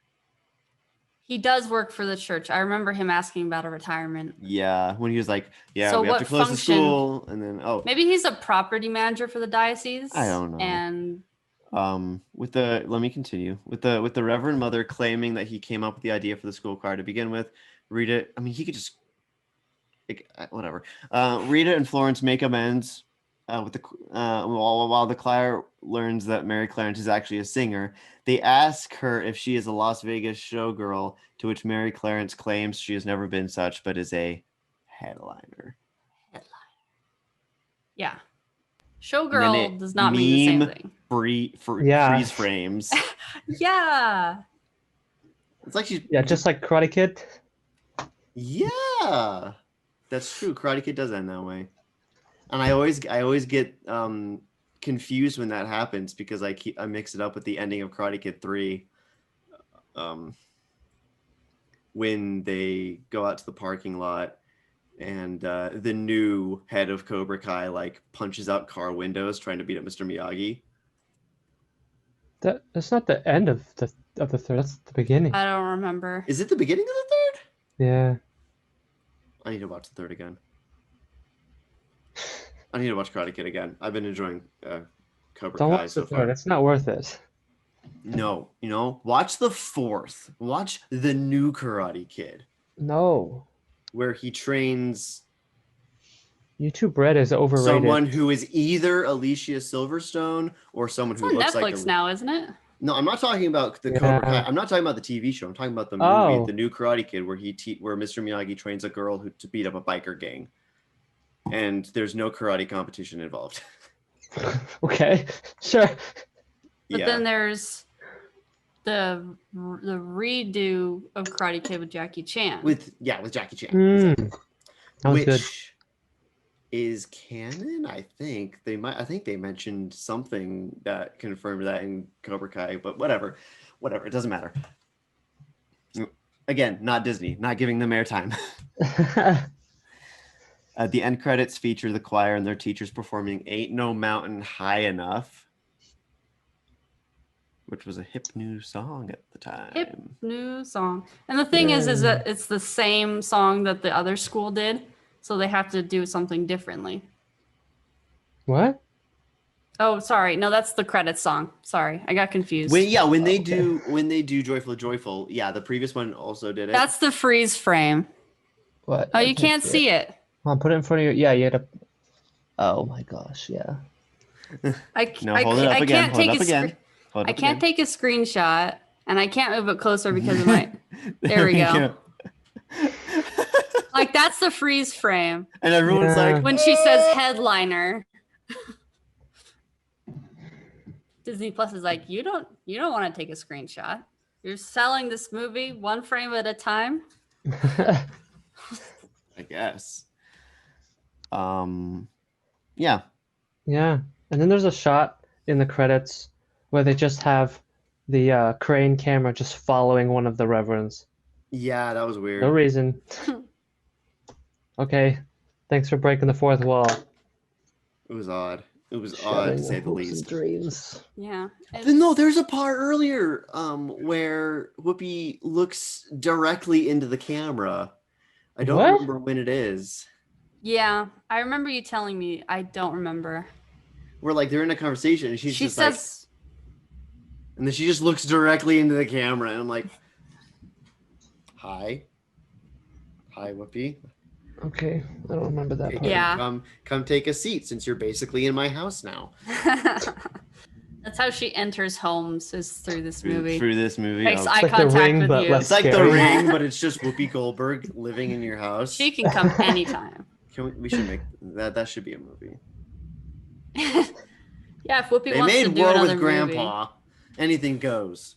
He does work for the church. I remember him asking about a retirement. Yeah, when he was like, "Yeah, So we have what to close the function- school," and then Maybe he's a property manager for the diocese. I don't know. And let me continue with the Reverend Mother claiming that he came up with the idea for the school choir to begin with. Rita, I mean, he could just whatever. Rita and Florence make amends with the while the choir learns that Mary Clarence is actually a singer. They ask her if she is a Las Vegas showgirl, to which Mary Clarence claims she has never been such, but is a headliner. yeah. And then Showgirl it does not mean the same thing. Yeah. Freeze frames. Yeah. It's like she's Yeah, just like Karate Kid. Yeah, that's true. Karate Kid does end that way, and I always get confused when that happens because I mix it up with the ending of Karate Kid 3, when they go out to the parking lot and the new head of Cobra Kai like punches out car windows trying to beat up Mr. Miyagi. That's not the end of the third. That's the beginning. I don't remember. Is it the beginning of the third? Yeah. I need to watch the third again. I need to watch Karate Kid again. I've been enjoying Cobra Don't Kai watch so the far. third. It's not worth it. No, watch the fourth. Watch the new Karate Kid, No. where he trains YouTube Red is overrated. someone who is either Alicia Silverstone or someone It's who on looks Netflix like now, isn't it? No, I'm not talking about the Yeah. Cobra Kai. I'm not talking about the TV show. I'm talking about the movie, Oh. the new Karate Kid, where where Mr. Miyagi trains a girl to beat up a biker gang, and there's no karate competition involved. Okay, sure. But Yeah. then there's the redo of Karate Kid with Jackie Chan. with Jackie Chan. Mm. That was Which good. is canon, I think. I think they mentioned something that confirmed that in Cobra Kai, but whatever, it doesn't matter. Again, not Disney, not giving them airtime. The end credits feature the choir and their teachers performing "Ain't No Mountain High Enough," which was a hip new song at the time. Hip new song. And the thing is that it's the same song that the other school did, so they have to do something differently. What? Oh, sorry. No, that's the credits song. Sorry, I got confused. When they do Joyful Joyful, yeah, the previous one also did it. That's the freeze frame. What? Oh, you can't see it. Come on, put it in front of you. Yeah, you had to. Oh my gosh, yeah. No, hold it up again. Hold it up again. Hold it I up can't again. take a screenshot, and I can't move it closer because of my. There we go. Like that's the freeze frame And everyone's Yeah. like, when she says headliner. Disney Plus is like, you don't want to take a screenshot. You're selling this movie one frame at a time. I guess. Yeah. Yeah, and then there's a shot in the credits where they just have the crane camera just following one of the reverends. Yeah, that was weird. No reason. Okay, thanks for breaking the fourth wall. It was odd. It was odd to say the least. Dreams. Yeah. No, there's a part earlier where Whoopi looks directly into the camera. I don't What? remember when it is. Yeah, I remember you telling me. I don't remember. Where like they're in a conversation and she's She just like, says, and then she just looks directly into the camera and I'm like, hi. Hi, Whoopi. Okay, I don't remember that part. Yeah. Come take a seat since you're basically in my house now. That's how she enters homes, is through this movie. Through this movie. Makes Oh, eye like The contact Ring, with but you. less it's like The scary. Ring, but it's just Whoopi Goldberg living in your house. She can come anytime. We should make that. That should be a movie. Yeah, if Whoopi They wants to made do War another with Grandpa. Anything goes.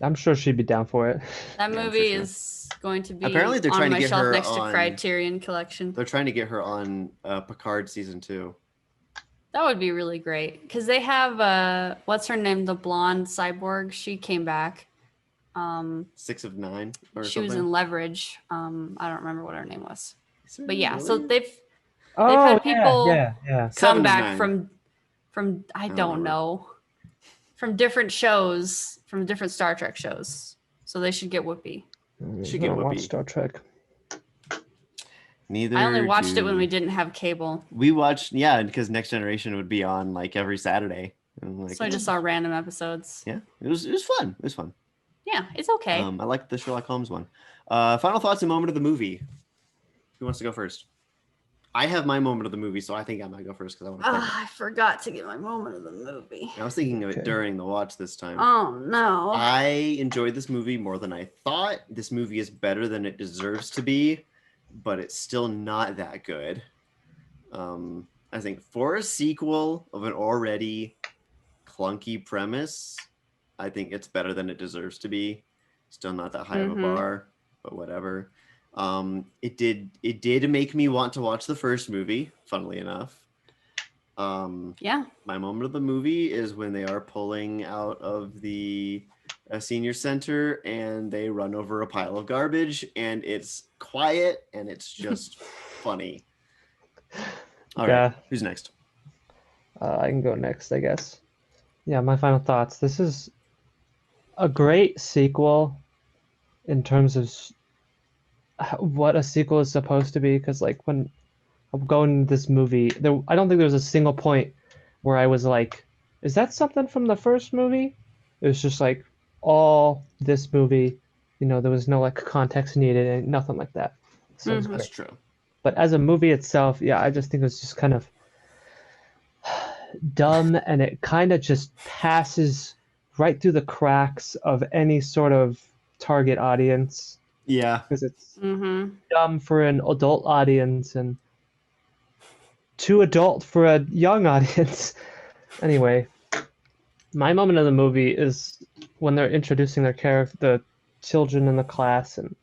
I'm sure she'd be down for it. movie, that Yeah, I'm movie sure. is going to be Apparently they're on trying to my get shelf her next to on- Criterion Collection. They're trying to get her on Picard season 2. That would be really great because they have what's her name, the blonde cyborg. She came back. 6 of 9 or She something. was in Leverage. I don't remember what her name was, but yeah. Really? So they've Oh, had people yeah. come 7 of back 9. from I don't don't remember. know, from different shows, from different Star Trek shows. So they should get Whoopi. Should I get don't watch Whoopi. Star Trek. Neither. I only watched it when we do- didn't have cable, We watched, yeah, because Next Generation would be on like every Saturday. And, like, so I just saw random episodes. Yeah, it was fun. It was fun. Yeah, it's okay. I like the Sherlock Holmes one. Final thoughts and moment of the movie. Who wants to go first? I have my moment of the movie, so I think I might go first because I want to. I forgot to get my moment of the movie. I was thinking of it Okay. during the watch this time. Oh no. I enjoyed this movie more than I thought. This movie is better than it deserves to be, but it's still not that good. I think for a sequel of an already clunky premise, I think it's better than it deserves to be. Still not that high of a Mhm. bar, but whatever. It did make me want to watch the first movie, funnily enough. Yeah. My moment of the movie is when they are pulling out of the senior center and they run over a pile of garbage, and it's quiet and it's just funny. All right, Yeah. who's next? I can go next, I guess. Yeah, my final thoughts. This is a great sequel in terms of what a sequel is supposed to be. Because, like, when I'm going to this movie, I don't think there was a single point where I was like, is that something from the first movie? It was just like all this movie, there was no like context needed and nothing like that. So it's Mhm. That's great. true. But as a movie itself, yeah, I just think it was just kind of dumb, and it kind of just passes right through the cracks of any sort of target audience Yeah. because it's Mm-hmm. dumb for an adult audience and too adult for a young audience. Anyway, my moment of the movie is when they're introducing the children in the class, and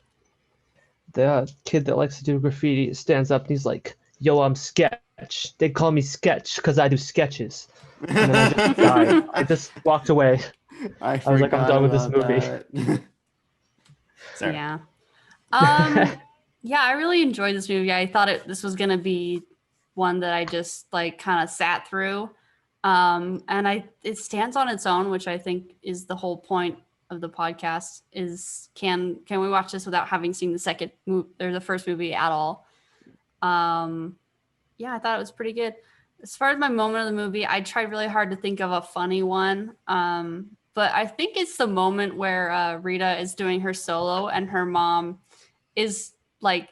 the kid that likes to do graffiti stands up and he's like, "Yo, I'm Sketch. They call me Sketch because I do sketches." And then I just died. I just walked away. I was like, I'm done with this movie. movie. Sorry. Yeah. Yeah, I really enjoyed this movie. I thought this was gonna be one that I just like kind of sat through. And it stands on its own, which I think is the whole point of the podcast is can we watch this without having seen the second movie or the first movie at all? Yeah, I thought it was pretty good. As far as my moment of the movie, I tried really hard to think of a funny one. But I think it's the moment where Rita is doing her solo and her mom is like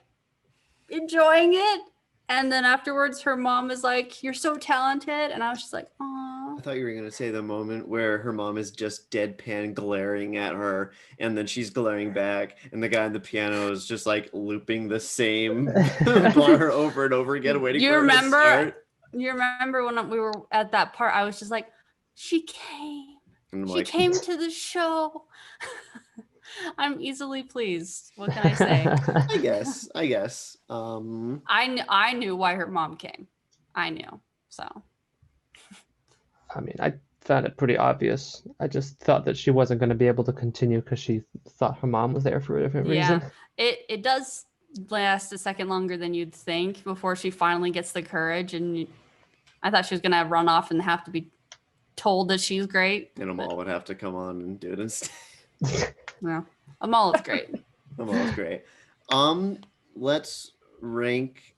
enjoying it. And then afterwards, her mom is like, "You're so talented." And I was just like, "Aw." I thought you were going to say the moment where her mom is just deadpan glaring at her, and then she's glaring back, and the guy on the piano is just like looping the same bar over and over again, waiting You for her remember? to start. You remember when we were at that part, I was just like, she came. And I'm She like, came to the show. I'm easily pleased. What can I say? I guess. I knew why her mom came. I knew. So I mean, I found it pretty obvious. I just thought that she wasn't going to be able to continue because she thought her mom was there for a different reason. it does last a second longer than you'd think before she finally gets the courage. And I thought she was gonna run off and have to be told that she's great. and Amal would have to come on and do it instead. No, Amal is great. Amal's great. Let's rank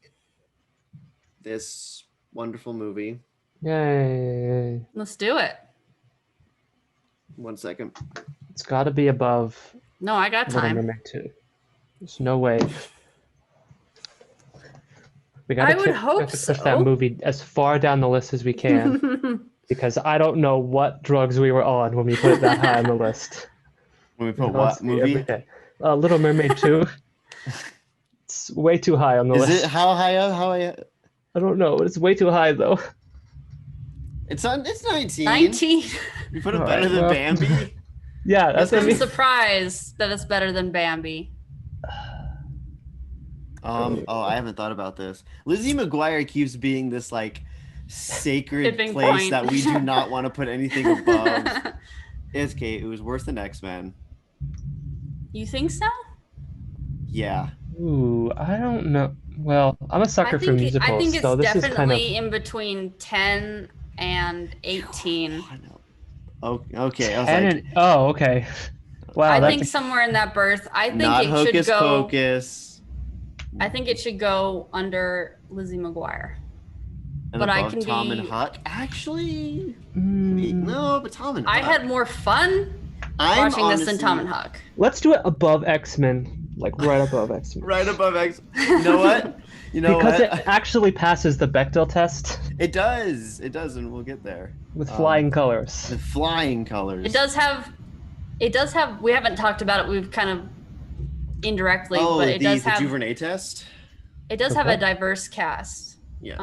this wonderful movie. Yay. Let's do it. 1 second. It's got to be above No, I got Little time. Mermaid 2. There's no way. We I would we hope have to push that so. movie as far down the list as we can because I don't know what drugs we were on when we put it that high on the list. When we put Let's what see, movie? every day. Little Mermaid 2. It's way too high on the Is list. it how high up? How high? I don't know. It's way too high though. It's 19. 19. You put it All better right, than well. Bambi. Yeah, that's gonna I'm be. surprised that it's better than Bambi. Oh, I haven't thought about this. Lizzie McGuire keeps being this like sacred Tipping place point. that we do not want to put anything above. It's okay. It was worse than X-Men. You think so? Yeah. Ooh, I don't know. Well, I'm a sucker for musicals, I think it's so this is definitely kind of. in between 10 and 18. Oh, no. Oh, okay. I was And like, an- oh, okay. Wow, I that's think somewhere in that berth. I think not it Hocus should go. Pocus. I think it should go under Lizzie McGuire. And But I above can Tom be- and Huck. Actually, Mm, no, but Tom and Huck. I had more fun I'm watching this than honestly Tom and Huck. let's do it above X-Men, like right above X-Men. right above X. You know what? You know Because what? it actually passes the Bechdel test It does. It does, and we'll get there. with flying colors. The flying colors. It does have. We haven't talked about it. We've kind of indirectly, Oh, but it does the have. DuVernay test. It does have a Okay. diverse cast, Yes.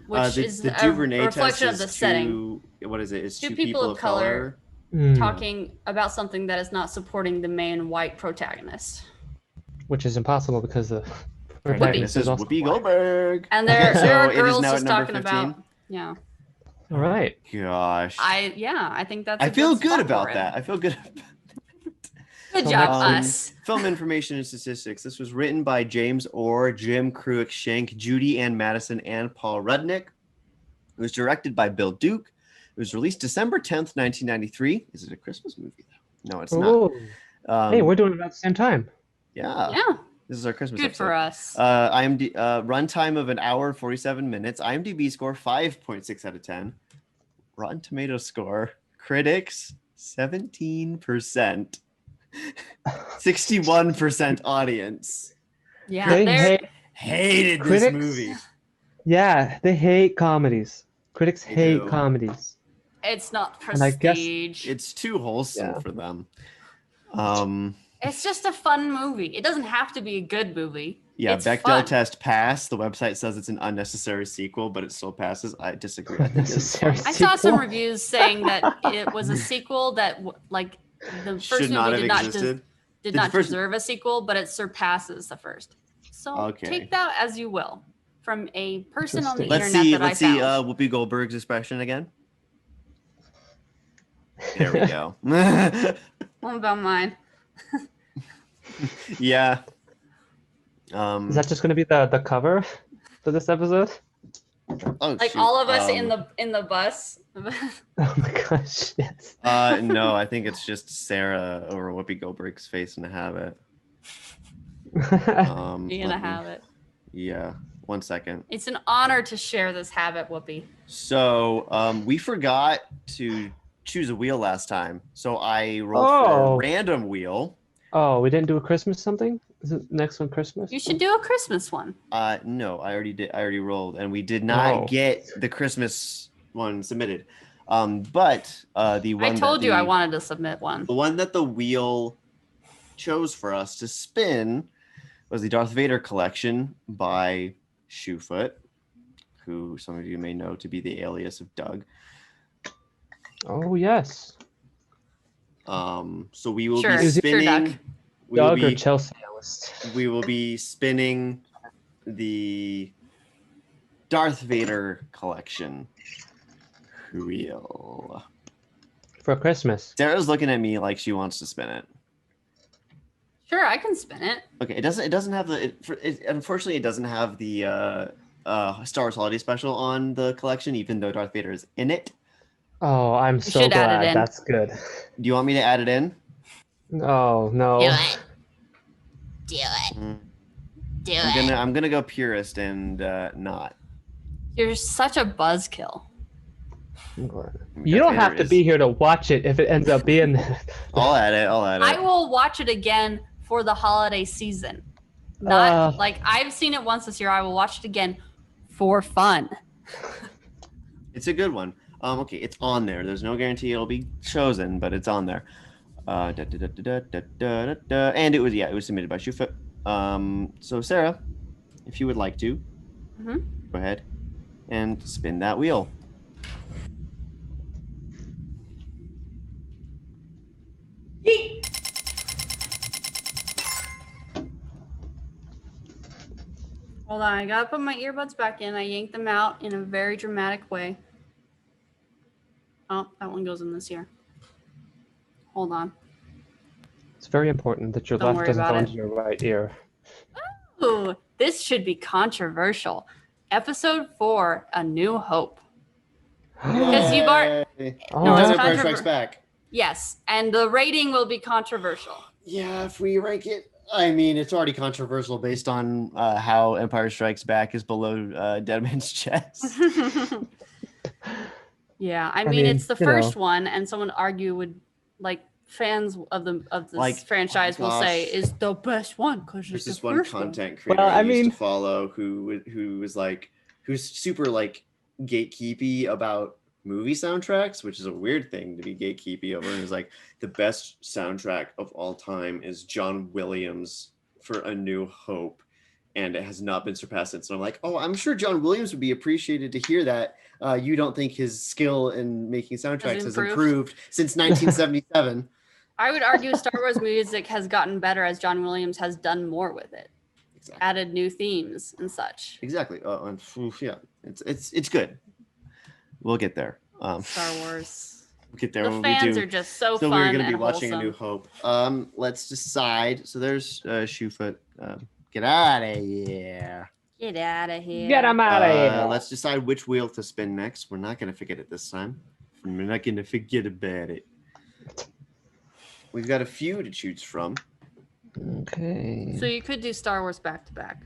which the, is the a DuVernay reflection test of the is setting. What is it? It's Two two people of color Mm, talking about something that is not supporting the main white protagonist. which is impossible because the This is also Whoopi white. Goldberg. And there So are it is girls now just at number talking 15? about. Yeah, All right. Gosh. I think that's. I a feel good good spot about for it. that. I feel good. Good So job, next us. Film information and statistics. This was written by James Orr, Jim Cruikshank, Judy Ann Madison, and Paul Rudnick. It was directed by Bill Duke. It was released December 10th, 1993. Is it a Christmas movie? No, it's not. Oh, Um, hey, we're doing it at the same time. yeah. Yeah, This is our Christmas good episode. for us. IMDb runtime of an hour and 47 minutes. IMDb score 5.6 out of 10. Rotten Tomato score critics 17%. 61% audience. Yeah, They they're hate, Hated Critics? this movie. yeah, they hate comedies. Critics They hate do. comedies. it's not And I guess- prestige. It's too wholesome Yeah. for them. It's just a fun movie. It doesn't have to be a good movie. Yeah, It's Bechdel fun. test passed. The website says it's an unnecessary sequel, but it still passes. I disagree. I think it's Unnecessary fun. I saw some sequel. reviews saying that it was a sequel that like the first Should not movie have did existed. did the not first- deserve a sequel, but it surpasses the first. So Okay. take that as you will from a person on the Interesting. Let's internet see. that Let's I see. found. Whoopi Goldberg's expression again. There we go. What about mine? Yeah. Is that just going to be the cover for this episode? Oh, Like shoot. all of us in the bus. Oh my gosh, yes. No, I think it's just Sarah over Whoopi Goldberg's face in a habit. You're gonna let me- have it. Yeah. 1 second. It's an honor to share this habit, Whoopi. So we forgot to choose a wheel last time. So I rolled for a Oh. random wheel. Oh, we didn't do a Christmas something? Is it next one Christmas? You should do a Christmas one. No, I already did. I already rolled, and we did not Oh. get the Christmas one submitted. But the one I told that you I the- wanted to submit one. The one that the wheel chose for us to spin was the Darth Vader collection by Shoefoot, who some of you may know to be the alias of Doug. Oh, yes. So we will Sure, be sure, spinning. Doug. We will Doug or be, Chelsea Ellis? we will be spinning the Darth Vader collection wheel. For Christmas. Sarah's looking at me like she wants to spin it. Sure, I can spin it. Okay, it doesn't have the unfortunately it doesn't have the Star Wars Holiday Special on the collection, even though Darth Vader is in it. Oh, I'm so should add it glad. in. That's good. Do you want me to add it in? Oh, no. Do it. Do it. Mm, Do it. I'm gonna go purist and not. You're such a buzzkill. I'm glad. I mean, You Darth don't have Vader to be here to watch it if it ends up being. I'll add it. I'll add it. I will watch it again for the holiday season. Not like I've seen it once this year. I will watch it again for fun. It's a good one. Okay, it's on there. There's no guarantee it'll be chosen, but it's on there. And it was submitted by Shoefoot. So Sarah, if you would like to, Mhm. go ahead and spin that wheel. Hold on, I gotta put my earbuds back in. I yanked them out in a very dramatic way. Oh, that one goes in this ear. Hold on. It's very important that your Don't left worry doesn't about go it. into your right ear. Ooh, this should be controversial. Episode 4, A New Hope. Because you've already... Oh, No, it's Empire controver- Strikes Back. Yes, and the rating will be controversial. Yeah, if we rank it, I mean, it's already controversial based on how Empire Strikes Back is below Dead Man's Chest. Yeah, I mean, mean it's the you first know. one, and someone argue would like fans of this Like, franchise oh will say gosh. is the best one because There's it's this the one first content creator Well, I I used mean- to follow who's super like gatekeepy about movie soundtracks, which is a weird thing to be gatekeepy over. And it's like the best soundtrack of all time is John Williams for A New Hope, and it has not been surpassed since. And I'm like, oh, I'm sure John Williams would be appreciated to hear that. You don't think his skill in making soundtracks has improved since 1977. I would argue Star Wars music has gotten better as John Williams has done more with it, Exactly. added new themes and such. Exactly. And yeah, it's good. We'll get there. Star Wars. We'll get there The when fans we do. are just so So fun we're going to be and watching wholesome. A New Hope. Let's decide. So there's Shoefoot. Get out of here. Get out of here. Get him out of here. Let's decide which wheel to spin next. We're not going to forget it this time. We're not going to forget about it. We've got a few to choose from. Okay. So you could do Star Wars back to back.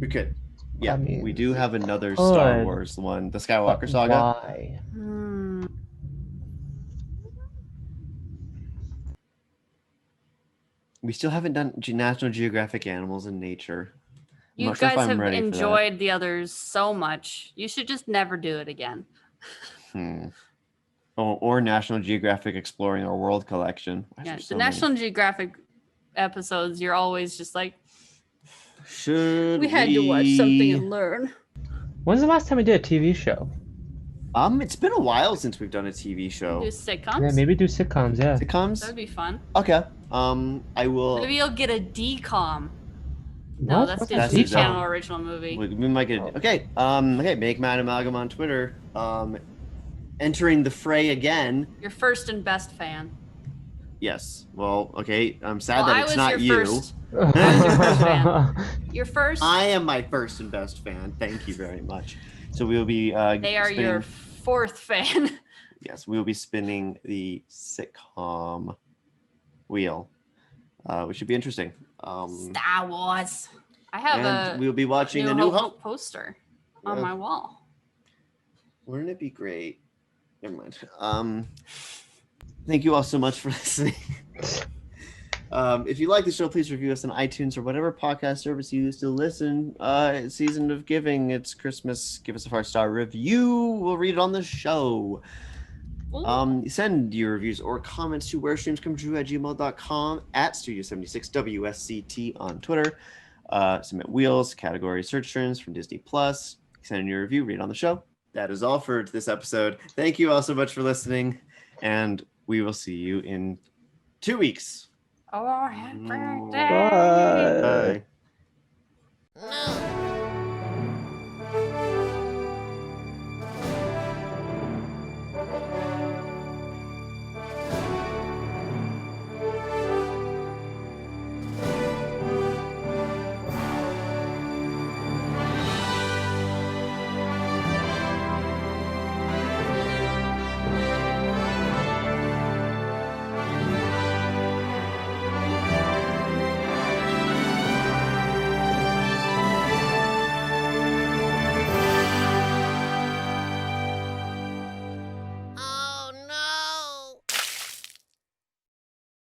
We could. Yeah, I mean, we do have another Star could. Wars one, the Skywalker But Saga. Why? We still haven't done National Geographic Animals in Nature. I'm You not sure if guys I'm have ready for that. enjoyed the others so much. You should just never do it again. Or National Geographic Exploring Our World Collection. Why is Yeah, there the so many? National Geographic episodes, you're always just like, Should we had to watch something and learn. When's the last time we did a TV show? It's been a while since we've done a TV show. Do sitcoms? Yeah, maybe do sitcoms. Yeah. Sitcoms? That'd be fun. Okay. I will. Maybe you'll get a DCOM. No, What? that's What's Disney that? Channel original movie. We might get. Okay. Okay. Make Mad Amalgam on Twitter. Entering the fray again. Your first and best fan. Yes. Well. Okay. I'm sad Well, that I it's was not your you. first. I was your first fan. Your first. I am my first and best fan. Thank you very much. So we will be. They are your fourth fan. Yes, we will be spinning the sitcom wheel, which should be interesting. Star Wars. I have And a we'll be watching New A New Hope Hope. poster on Yeah. my wall. Wouldn't it be great? Never mind. Thank you all so much for listening. If you like the show, please review us on iTunes or whatever podcast service you use to listen. Season of Giving, it's Christmas. Give us a 5-star review. We'll read it on the show. Send your reviews or comments to WhereStreamsComeTrue@gmail.com, at Studio76 WSCT on Twitter. Submit wheels, category search terms from Disney Plus. Send in your review, read it on the show. That is all for this episode. Thank you all so much for listening, and we will see you in 2 weeks. Oh, happy Bye.